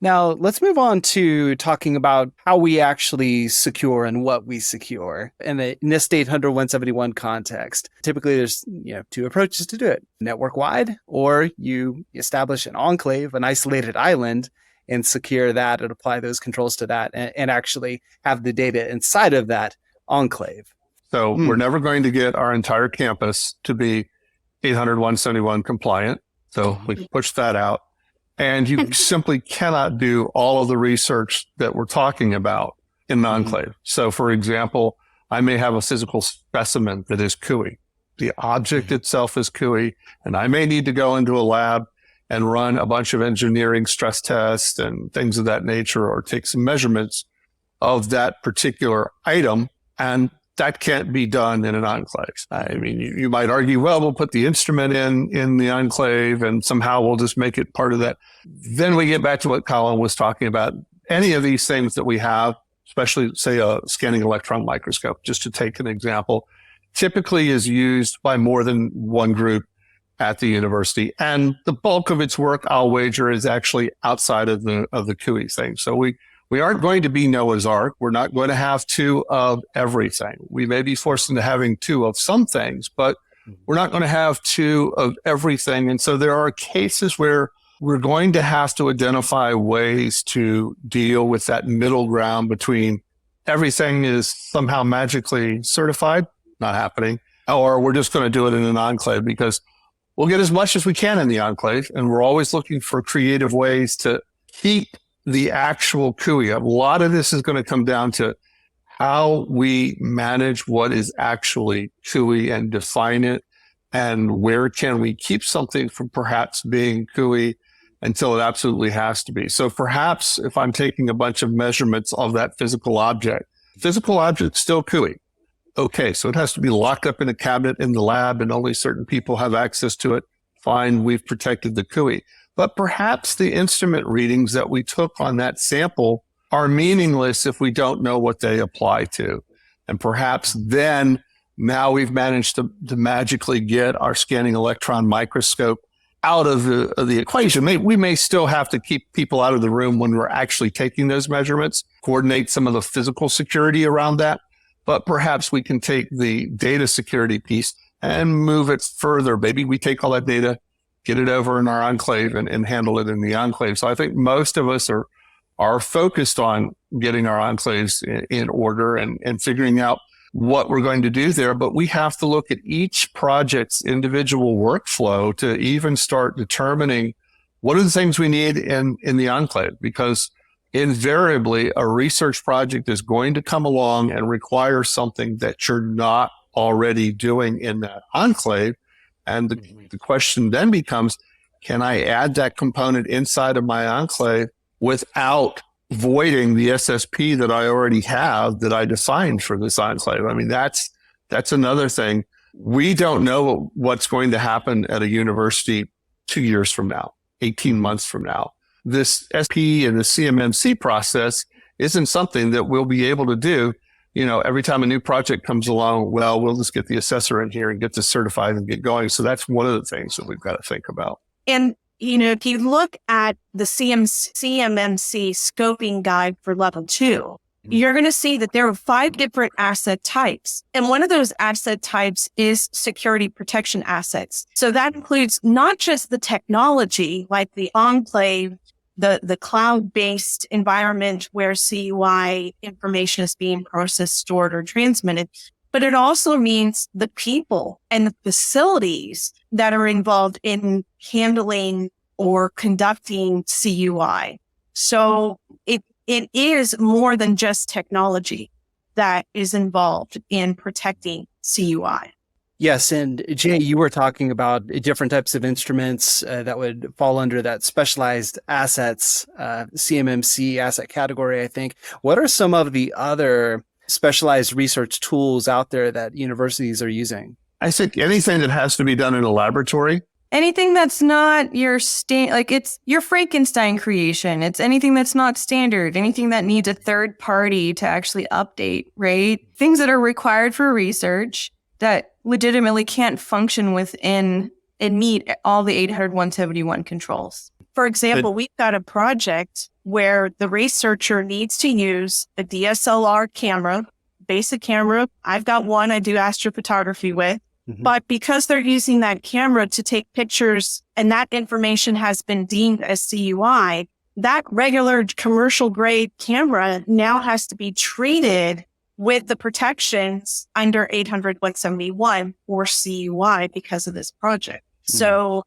Now, let's move on to talking about how we actually secure and what we secure in the NIST 800-171 context. Typically, there's two approaches to do it: network-wide, or you establish an enclave, an isolated island, and secure that and apply those controls to that and actually have the data inside of that enclave. So we're never going to get our entire campus to be 800-171 compliant. So we push that out. And you simply cannot do all of the research that we're talking about in an enclave. So, for example, I may have a physical specimen that is CUI. The object itself is CUI, and I may need to go into a lab and run a bunch of engineering stress tests and things of that nature, or take some measurements of that particular item. And that can't be done in an enclave. I mean, you might argue, well, we'll put the instrument in the enclave and somehow we'll just make it part of that. Then we get back to what Kolin was talking about. Any of these things that we have, especially, say, a scanning electron microscope, just to take an example, typically is used by more than one group at the university. And the bulk of its work, I'll wager, is actually outside of the CUI thing. So we aren't going to be Noah's Ark. We're not going to have two of everything. We may be forced into having two of some things, but we're not going to have two of everything. And so there are cases where we're going to have to identify ways to deal with that middle ground between everything is somehow magically certified, not happening, or we're just going to do it in an enclave because we'll get as much as we can in the enclave. And we're always looking for creative ways to keep the actual CUI. A lot of this is going to come down to how we manage what is actually CUI and define it, and where can we keep something from perhaps being CUI until it absolutely has to be. So perhaps if I'm taking a bunch of measurements of that physical object still CUI. Okay, so it has to be locked up in a cabinet in the lab and only certain people have access to it. Fine, we've protected the CUI. But perhaps the instrument readings that we took on that sample are meaningless if we don't know what they apply to. And perhaps then now we've managed to magically get our scanning electron microscope out of the equation. We may still have to keep people out of the room when we're actually taking those measurements, coordinate some of the physical security around that. But perhaps we can take the data security piece and move it further. Maybe we take all that data, get it over in our enclave and handle it in the enclave. So I think most of us are are focused on getting our enclaves in order and figuring out what we're going to do there. But we have to look at each project's individual workflow to even start determining what are the things we need in the enclave, because invariably a research project is going to come along and require something that you're not already doing in that enclave. And the question then becomes, can I add that component inside of my enclave without voiding the SSP that I already have that I defined for this enclave? I mean, that's another thing. We don't know what's going to happen at a university 2 years from now, 18 months from now. This SP and the CMMC process isn't something that we'll be able to do. Every time a new project comes along, well, we'll just get the assessor in here and get this certified and get going. So that's one of the things that we've got to think about. And, if you look at the CMMC scoping guide for level 2, you're going to see that there are 5 different asset types. And one of those asset types is security protection assets. So that includes not just the technology, like the enclave, the cloud-based environment where CUI information is being processed, stored, or transmitted, but it also means the people and the facilities that are involved in handling or conducting CUI. So it is more than just technology that is involved in protecting CUI. Yes. And Jay, you were talking about different types of instruments that would fall under that specialized assets, CMMC asset category, I think. What are some of the other specialized research tools out there that universities are using? I think anything that has to be done in a laboratory. Anything that's not your it's your Frankenstein creation. It's anything that's not standard, anything that needs a third party to actually update, right? Things that are required for research that legitimately can't function within and meet all the 800-171 controls. For example, we've got a project where the researcher needs to use a DSLR camera, basic camera. I've got one I do astrophotography with. Mm-hmm. But because they're using that camera to take pictures and that information has been deemed as CUI, that regular commercial grade camera now has to be treated with the protections under 800-171 or CUI because of this project. Mm-hmm. So,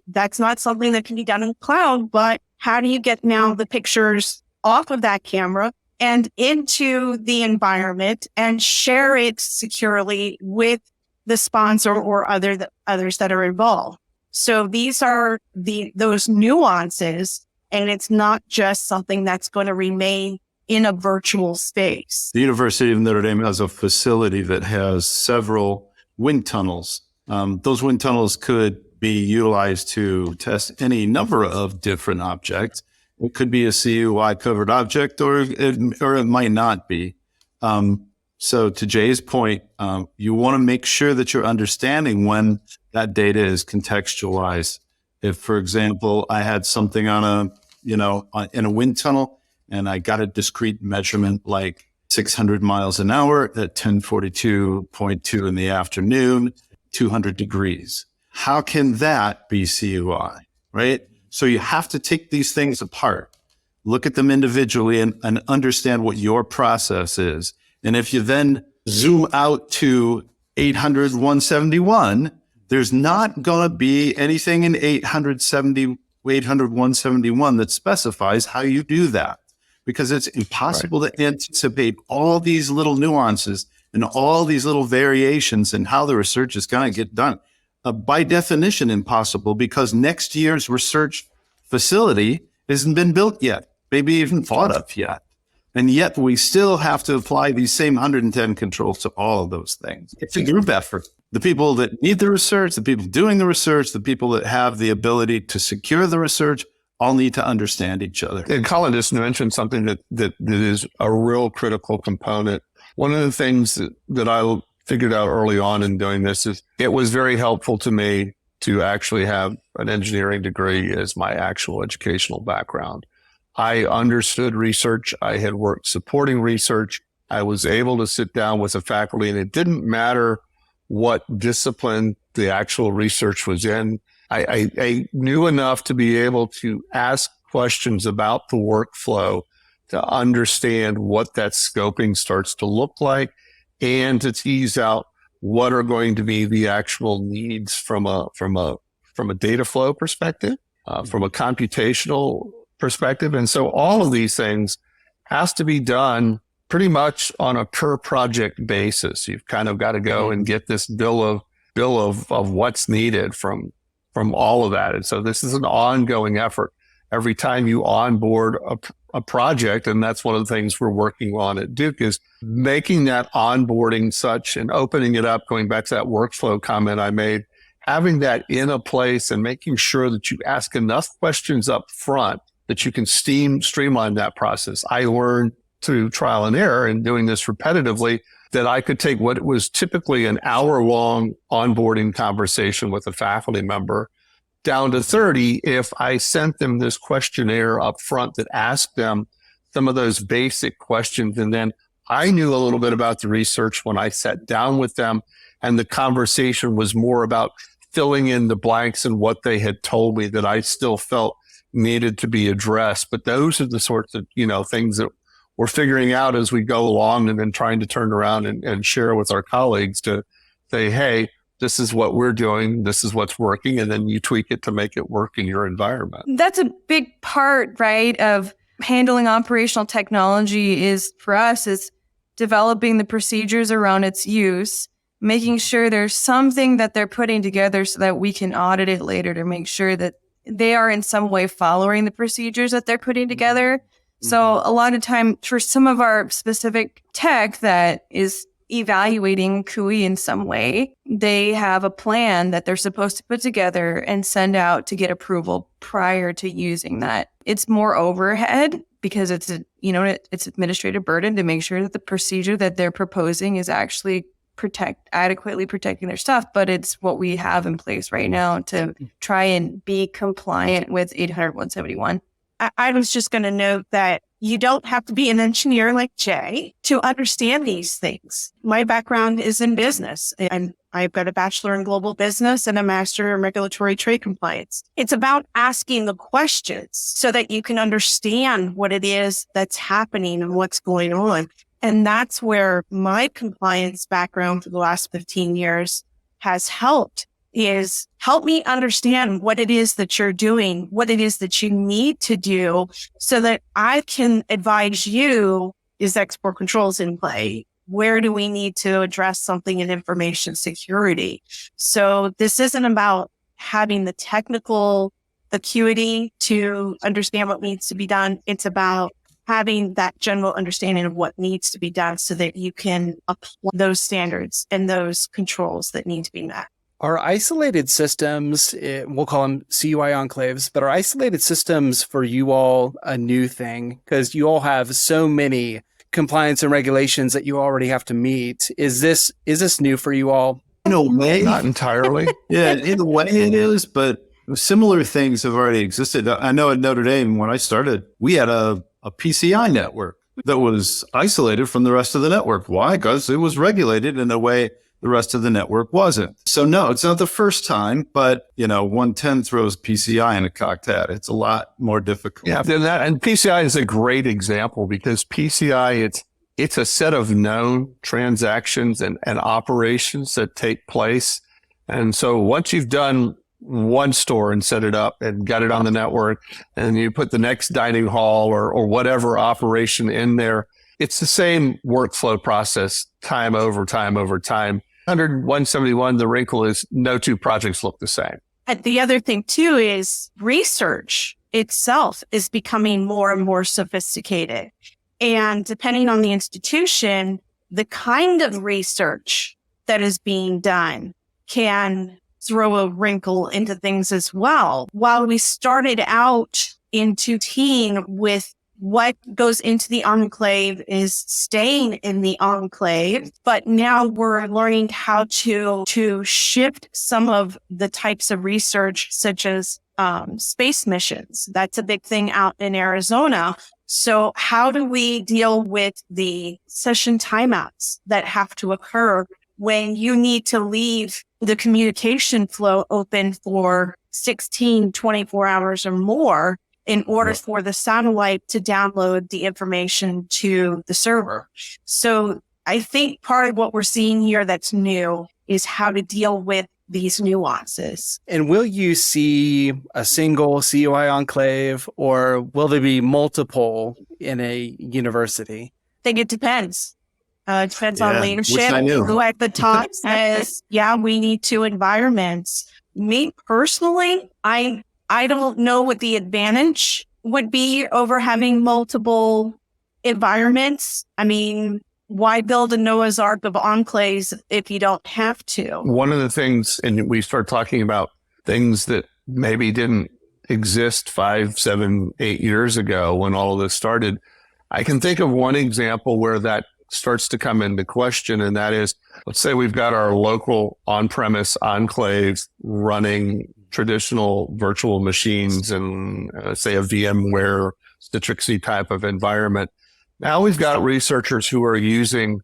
that's not something that can be done in the cloud, but how do you get now the pictures off of that camera and into the environment and share it securely with the sponsor or others that are involved? So these are those nuances, and it's not just something that's going to remain in a virtual space. The University of Notre Dame has a facility that has several wind tunnels. Those wind tunnels could be utilized to test any number of different objects. It could be a CUI covered object, or it might not be. So to Jay's point, you want to make sure that you're understanding when that data is contextualized. If, for example, I had something on in a wind tunnel and I got a discrete measurement like 600 miles an hour at 10:42.2 in the afternoon, 200 degrees. How can that be CUI, right? So you have to take these things apart, look at them individually and understand what your process is. And if you then zoom out to 800-171, there's not going to be anything in 800-171 that specifies how you do that, because it's impossible to anticipate all these little nuances and all these little variations in how the research is going to get done. By definition, impossible, because next year's research facility hasn't been built yet, maybe even thought of yet. And yet we still have to apply these same 110 controls to all of those things. It's a group effort. The people that need the research, the people doing the research, the people that have the ability to secure the research, all need to understand each other. And Kolin just mentioned something that is a real critical component. One of the things that I figured out early on in doing this is it was very helpful to me to actually have an engineering degree as my actual educational background. I understood research. I had worked supporting research. I was able to sit down with the faculty, and it didn't matter what discipline the actual research was in. I knew enough to be able to ask questions about the workflow to understand what that scoping starts to look like and to tease out what are going to be the actual needs from a data flow perspective, from a computational perspective. And so all of these things has to be done pretty much on a per project basis. You've kind of got to go and get this bill of what's needed from all of that. And so this is an ongoing effort. Every time you onboard a project, and that's one of the things we're working on at Duke, is making that onboarding such and opening it up, going back to that workflow comment I made, having that in a place and making sure that you ask enough questions up front that you can streamline that process. I learned through trial and error and doing this repetitively that I could take what was typically an hour-long onboarding conversation with a faculty member down to 30 if I sent them this questionnaire up front that asked them some of those basic questions. And then I knew a little bit about the research when I sat down with them, and the conversation was more about filling in the blanks and what they had told me that I still felt needed to be addressed. But those are the sorts of, things that we're figuring out as we go along, and then trying to turn around and share with our colleagues to say, hey, this is what we're doing, this is what's working, and then you tweak it to make it work in your environment. That's a big part, right, of handling operational technology is developing the procedures around its use, making sure there's something that they're putting together so that we can audit it later to make sure that they are in some way following the procedures that they're putting together. Mm-hmm. So a lot of time for some of our specific tech that is evaluating CUI in some way, they have a plan that they're supposed to put together and send out to get approval prior to using that. It's more overhead because it's administrative burden to make sure that the procedure that they're proposing is actually adequately protecting their stuff, but it's what we have in place right now to try and be compliant with 800-171. I was just going to note that you don't have to be an engineer like Jay to understand these things. My background is in business, and I've got a bachelor in global business and a master in regulatory trade compliance. It's about asking the questions so that you can understand what it is that's happening and what's going on. And that's where my compliance background for the last 15 years has helped, is help me understand what it is that you're doing, what it is that you need to do so that I can advise you, is export controls in play? Where do we need to address something in information security? So this isn't about having the technical acuity to understand what needs to be done. It's about having that general understanding of what needs to be done so that you can apply those standards and those controls that need to be met. Are isolated systems, we'll call them CUI enclaves, but are isolated systems for you all a new thing? Because you all have so many compliance and regulations that you already have to meet. Is this new for you all? In a way, not entirely. Yeah, in a way it is, but similar things have already existed. I know at Notre Dame, when I started, we had a PCI network that was isolated from the rest of the network. Why? Because it was regulated in a way the rest of the network wasn't. So no, it's not the first time, but 110 throws PCI in a cocked hat. It's a lot more difficult. Yeah, and PCI is a great example because PCI, it's a set of known transactions and operations that take place. And so once you've done one store and set it up and got it on the network, and you put the next dining hall or whatever operation in there, it's the same workflow process time over time over time. 171, the wrinkle is no two projects look the same. And the other thing too is research itself is becoming more and more sophisticated. And depending on the institution, the kind of research that is being done can throw a wrinkle into things as well. While we started out in team with what goes into the enclave is staying in the enclave, but now we're learning how to shift some of the types of research, such as space missions. That's a big thing out in Arizona. So how do we deal with the session timeouts that have to occur when you need to leave the communication flow open for 16, 24 hours or more? in order for the satellite to download the information to the server. So I think part of what we're seeing here that's new is how to deal with these nuances. And will you see a single CUI enclave, or will there be multiple in a university? I think it depends. It depends on leadership. Which I knew. Who at the top says, we need two environments. Me personally, I don't know what the advantage would be over having multiple environments. I mean, why build a Noah's Ark of enclaves if you don't have to? One of the things, and we start talking about things that maybe didn't exist 5, 7, 8 years ago when all of this started. I can think of one example where that starts to come into question, and that is, let's say we've got our local on-premise enclaves running traditional virtual machines and say a VMware Citrixy type of environment. Now we've got researchers who are using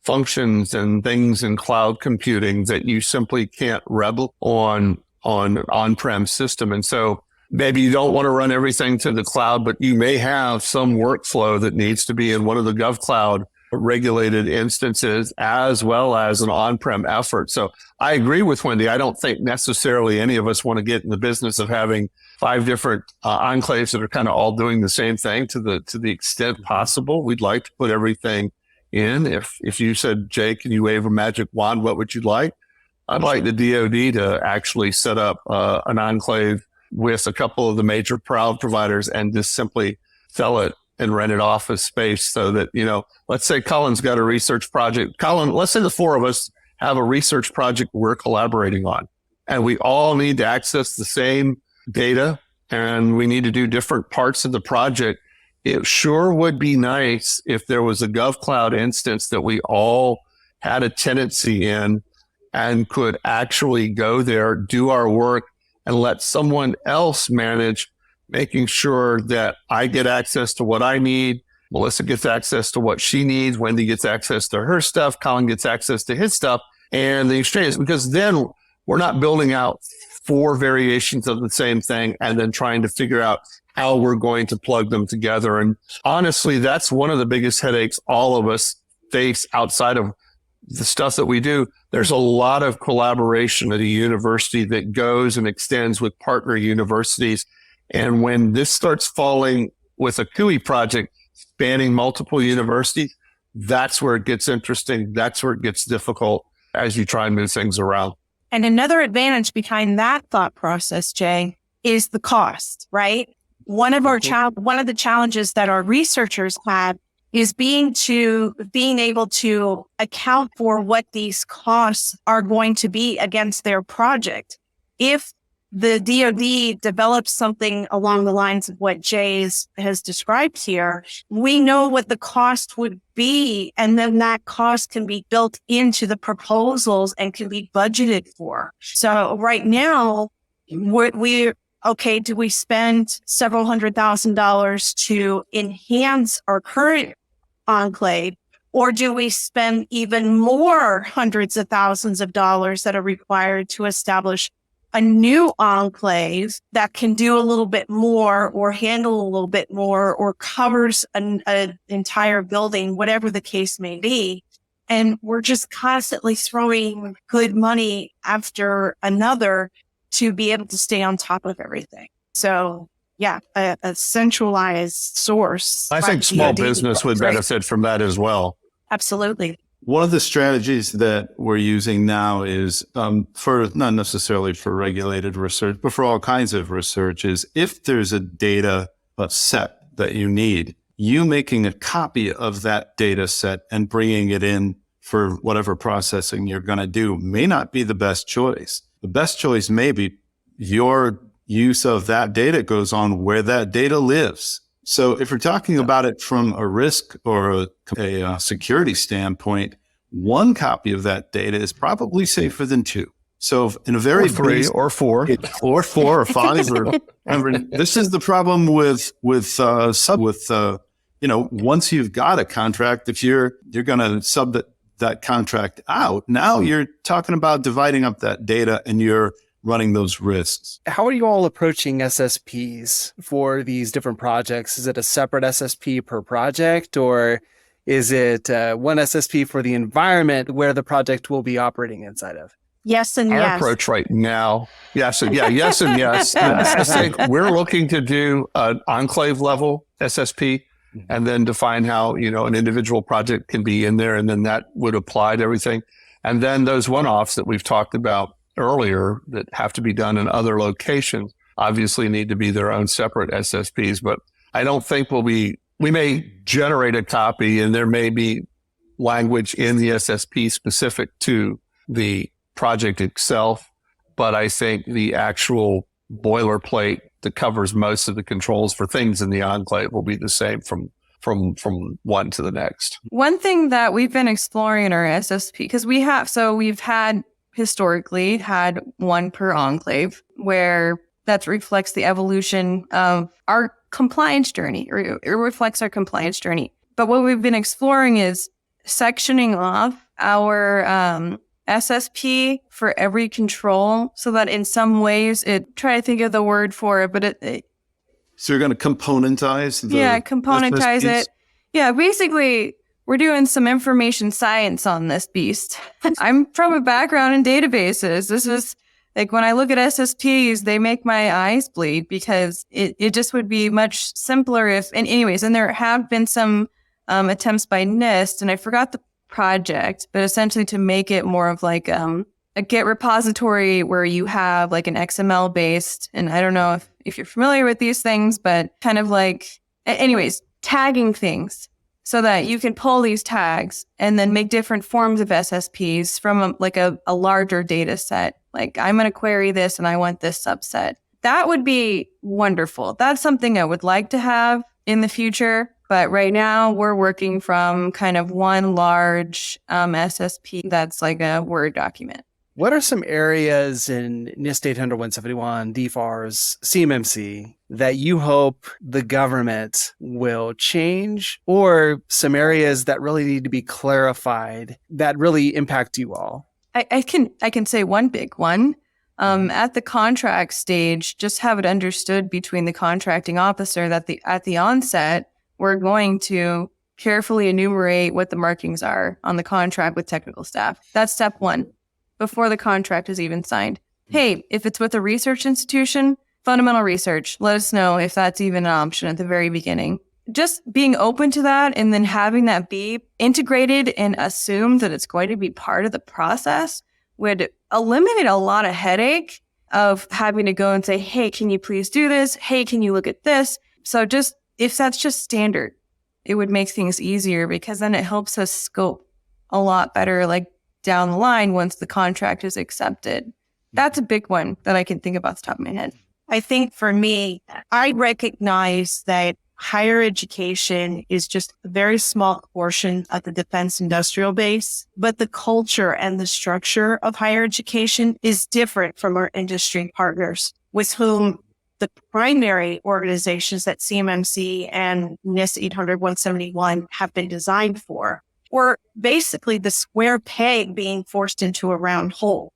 functions and things in cloud computing that you simply can't replicate on an on-prem system. And so maybe you don't want to run everything to the cloud, but you may have some workflow that needs to be in one of the GovCloud regulated instances as well as an on-prem effort. So I agree with Wendy. I don't think necessarily any of us want to get in the business of having 5 different enclaves that are kind of all doing the same thing to the extent possible. We'd like to put everything in. If you said, Jay, can you wave a magic wand? What would you like? I'd like the DoD to actually set up an enclave with a couple of the major cloud providers and just simply sell it and rent it off as space so that, let's say Colin's got a research project. Kolin, let's say the 4 of us have a research project we're collaborating on, and we all need to access the same data and we need to do different parts of the project. It sure would be nice if there was a GovCloud instance that we all had a tenancy in and could actually go there, do our work, and let someone else manage making sure that I get access to what I need, Melissa gets access to what she needs, Wendy gets access to her stuff, Kolin gets access to his stuff, and the exchange. Because then we're not building out 4 variations of the same thing and then trying to figure out how we're going to plug them together. And honestly, that's one of the biggest headaches all of us face outside of the stuff that we do. There's a lot of collaboration at a university that goes and extends with partner universities. And when this starts falling with a CUI project spanning multiple universities, that's where it gets interesting. That's where it gets difficult as you try and move things around. And another advantage behind that thought process, Jay, is the cost, right? One of the challenges that our researchers have is being able to account for what these costs are going to be against their project. If the DoD develops something along the lines of what Jay has described here, we know what the cost would be, and then that cost can be built into the proposals and can be budgeted for. So right now, do we spend several $100,000s to enhance our current enclave, or do we spend even more hundreds of thousands of dollars that are required to establish a new enclave that can do a little bit more or handle a little bit more or covers an entire building, whatever the case may be? And we're just constantly throwing good money after another to be able to stay on top of everything. So a centralized source. I think small business would benefit from that as well. Absolutely. One of the strategies that we're using now is for not necessarily for regulated research, but for all kinds of research, is if there's a data set that you need, you making a copy of that data set and bringing it in for whatever processing you're going to do may not be the best choice. The best choice may be your use of that data goes on where that data lives. So if we're talking about it from a risk or a security standpoint, one copy of that data is probably safer than 2. So in a very or 3 or 4 or 4 or 5 this is the problem with once you've got a contract, if you're going to sub that contract out, now you're talking about dividing up that data and you're running those risks. How are you all approaching SSPs for these different projects? Is it a separate SSP per project, or is it one SSP for the environment where the project will be operating inside of? Yes and Our yes. approach right now, yes and yes. I think we're looking to do an enclave level SSP and then define how, an individual project can be in there, and then that would apply to everything. And then those one-offs that we've talked about earlier that have to be done in other locations obviously need to be their own separate SSPs. But I don't think we may generate a copy and there may be language in the SSP specific to the project itself. But I think the actual boilerplate that covers most of the controls for things in the enclave will be the same from one to the next. One thing that we've been exploring in our SSP, because we've historically had one per enclave, where that reflects the evolution of our compliance journey, or it reflects our compliance journey. But what we've been exploring is sectioning off our SSP for every control, so that in some ways try to think of the word for it, but So you're going to componentize componentize SSPs? it. Yeah, basically, we're doing some information science on this beast. I'm from a background in databases. This is like, when I look at SSPs, they make my eyes bleed, because it just would be much simpler and there have been some attempts by NIST, and I forgot the project, but essentially to make it more of like a Git repository where you have like an XML based, and I don't know if you're familiar with these things, but kind of like, tagging things so that you can pull these tags and then make different forms of SSPs from a larger data set. Like, I'm going to query this and I want this subset. That would be wonderful. That's something I would like to have in the future. But right now we're working from kind of one large SSP that's like a Word document. What are some areas in NIST 800-171, DFARS, CMMC that you hope the government will change, or some areas that really need to be clarified that really impact you all? I can say one big one. At the contract stage, just have it understood between the contracting officer that at the onset, we're going to carefully enumerate what the markings are on the contract with technical staff. That's step one, before the contract is even signed. Hey, if it's with a research institution, fundamental research, let us know if that's even an option at the very beginning. Just being open to that, and then having that be integrated and assume that it's going to be part of the process would eliminate a lot of headache of having to go and say, hey, can you please do this? Hey, can you look at this? So if that's just standard, it would make things easier, because then it helps us scope a lot better, like down the line once the contract is accepted. That's a big one that I can think about off the top of my head. I think for me, I recognize that higher education is just a very small portion of the defense industrial base, but the culture and the structure of higher education is different from our industry partners, with whom the primary organizations that CMMC and NIST 800-171 have been designed for, or basically the square peg being forced into a round hole.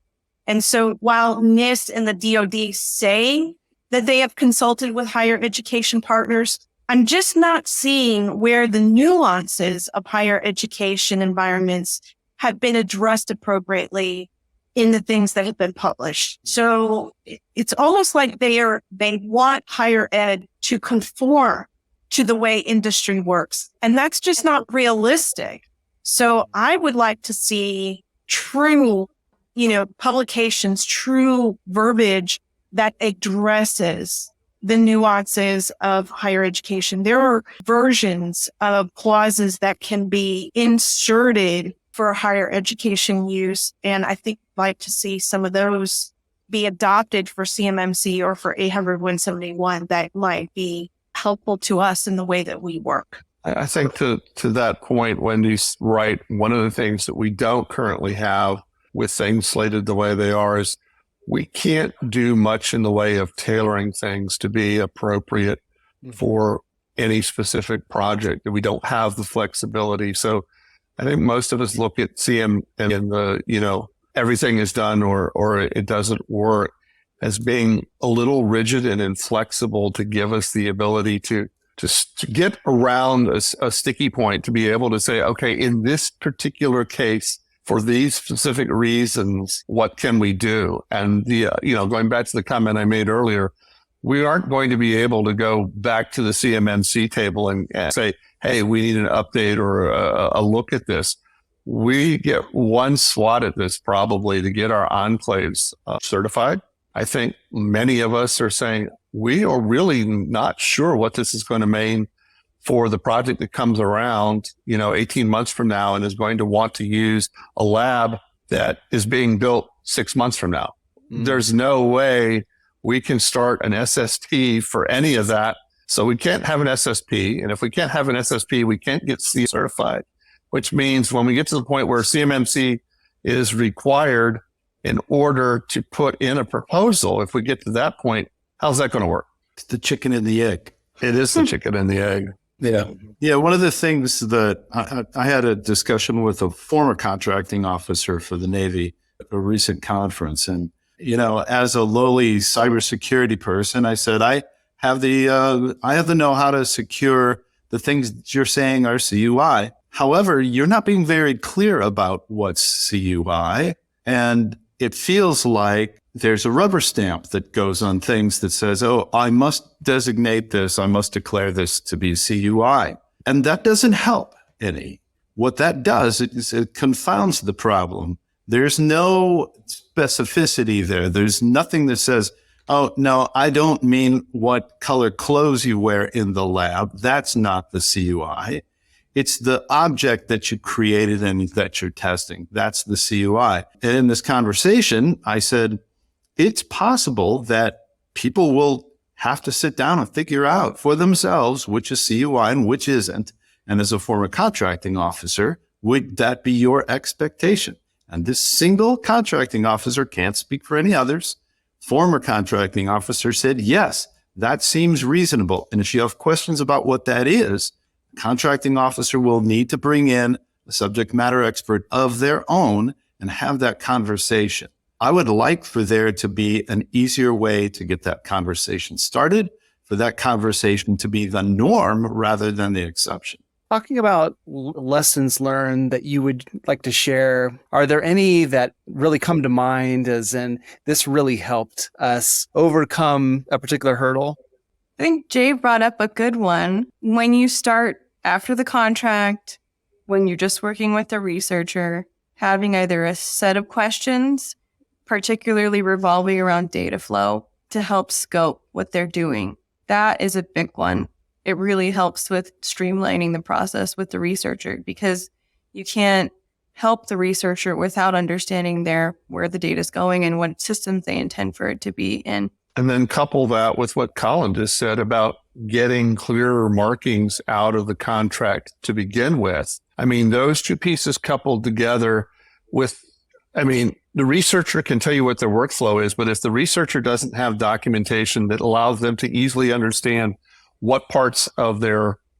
And so while NIST and the DoD say that they have consulted with higher education partners, I'm just not seeing where the nuances of higher education environments have been addressed appropriately in the things that have been published. So it's almost like they want higher ed to conform to the way industry works. And that's just not realistic. So I would like to see true, publications, true verbiage that addresses the nuances of higher education. There are versions of clauses that can be inserted for higher education use. And I think I'd like to see some of those be adopted for CMMC or for 800-171 that might be helpful to us in the way that we work. I think to that point, Wendy's right. One of the things that we don't currently have with things slated the way they are is we can't do much in the way of tailoring things to be appropriate for any specific project. We don't have the flexibility. So I think most of us look at CM and everything is done or it doesn't work. as being a little rigid and inflexible to give us the ability to get around a sticky point, to be able to say, okay, in this particular case, for these specific reasons, what can we do? And going back to the comment I made earlier, we aren't going to be able to go back to the CMMC table and say, hey, we need an update or a look at this. We get one swat at this probably to get our enclaves certified. I think many of us are saying, we are really not sure what this is going to mean for the project that comes around, 18 months from now and is going to want to use a lab that is being built 6 months from now. There's no way we can start an SSP for any of that. So we can't have an SSP. And if we can't have an SSP, we can't get C certified, which means when we get to the point where CMMC is required in order to put in a proposal, if we get to that point, how's that going to work? It's the chicken and the egg. It is the chicken and the egg. Yeah. Yeah. One of the things that I had a discussion with a former contracting officer for the Navy at a recent conference. And, as a lowly cybersecurity person, I said, I have the know-how to secure the things that you're saying are CUI. However, you're not being very clear about what's CUI. And it feels like there's a rubber stamp that goes on things that says, oh, I must designate this, I must declare this to be CUI. And that doesn't help any. What that does is it confounds the problem. There's no specificity there. There's nothing that says, oh, no, I don't mean what color clothes you wear in the lab. That's not the CUI. It's the object that you created and that you're testing. That's the CUI. And in this conversation, I said, it's possible that people will have to sit down and figure out for themselves which is CUI and which isn't. And as a former contracting officer, would that be your expectation? And this single contracting officer can't speak for any others. Former contracting officer said, yes, that seems reasonable. And if you have questions about what that is, contracting officer will need to bring in a subject matter expert of their own and have that conversation. I would like for there to be an easier way to get that conversation started, for that conversation to be the norm rather than the exception. Talking about lessons learned that you would like to share, are there any that really come to mind as in this really helped us overcome a particular hurdle? I think Jay brought up a good one. When you start after the contract, when you're just working with a researcher, having either a set of questions, particularly revolving around data flow, to help scope what they're doing. That is a big one. It really helps with streamlining the process with the researcher, because you can't help the researcher without understanding where the data is going and what systems they intend for it to be in. And then couple that with what Kolin just said about getting clearer markings out of the contract to begin with. I mean, those two pieces coupled together the researcher can tell you what their workflow is, but if the researcher doesn't have documentation that allows them to easily understand what parts of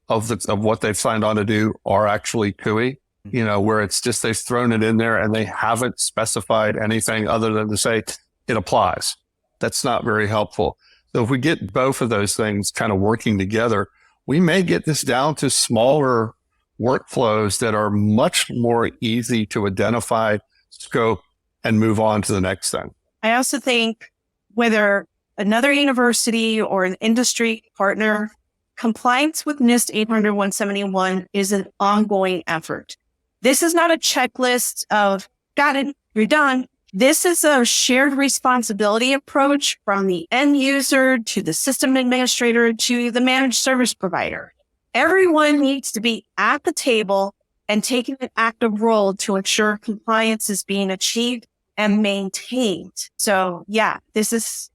what they've signed on to do are actually CUI, where it's just they've thrown it in there and they haven't specified anything other than to say it applies. That's not very helpful. So if we get both of those things kind of working together, we may get this down to smaller workflows that are much more easy to identify, scope, and move on to the next thing. I also think whether another university or an industry partner, compliance with NIST 800-171 is an ongoing effort. This is not a checklist of, got it, you're done. This is a shared responsibility approach from the end user to the system administrator to the managed service provider. Everyone needs to be at the table and taking an active role to ensure compliance is being achieved and maintained. So yeah, this is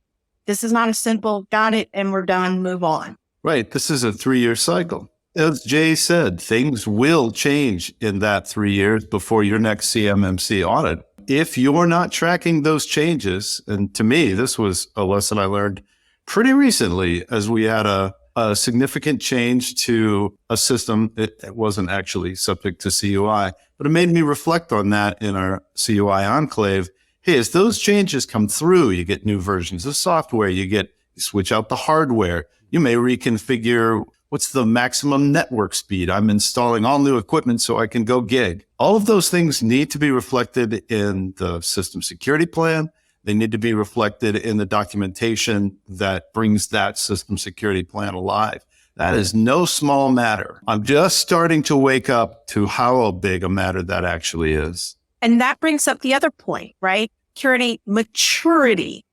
not a simple, got it and we're done, move on. Right. This is a 3-year cycle. As Jay said, things will change in that 3 years before your next CMMC audit. If you're not tracking those changes, and to me, this was a lesson I learned pretty recently as we had a significant change to a system that wasn't actually subject to CUI, but it made me reflect on that in our CUI enclave. hey, as those changes come through, you get new versions of software, you switch out the hardware, you may reconfigure what's the maximum network speed. I'm installing all new equipment so I can go gig. All of those things need to be reflected in the system security plan. They need to be reflected in the documentation that brings that system security plan alive. That is no small matter. I'm just starting to wake up to how big a matter that actually is. And that brings up the other point, right? Security maturity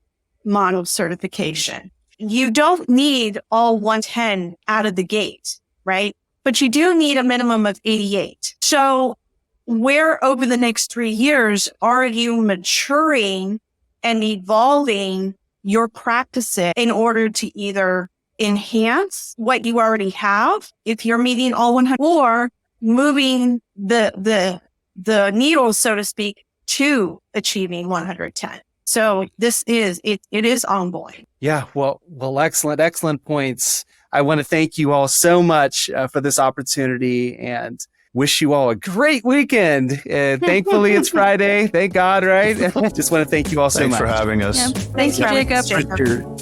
model certification. You don't need all 110 out of the gate, right? But you do need a minimum of 88. So where over the next 3 years are you maturing and evolving your practices in order to either enhance what you already have, if you're meeting all 100, or moving the needle, so to speak, to achieving 110. So this is, it is ongoing. Yeah, well, excellent points. I want to thank you all so much for this opportunity and wish you all a great weekend. Thankfully, it's Friday. Thank God, right? Just want to thank you all so much. Thanks for having us. Yeah. Thanks, Jacob. Jacob.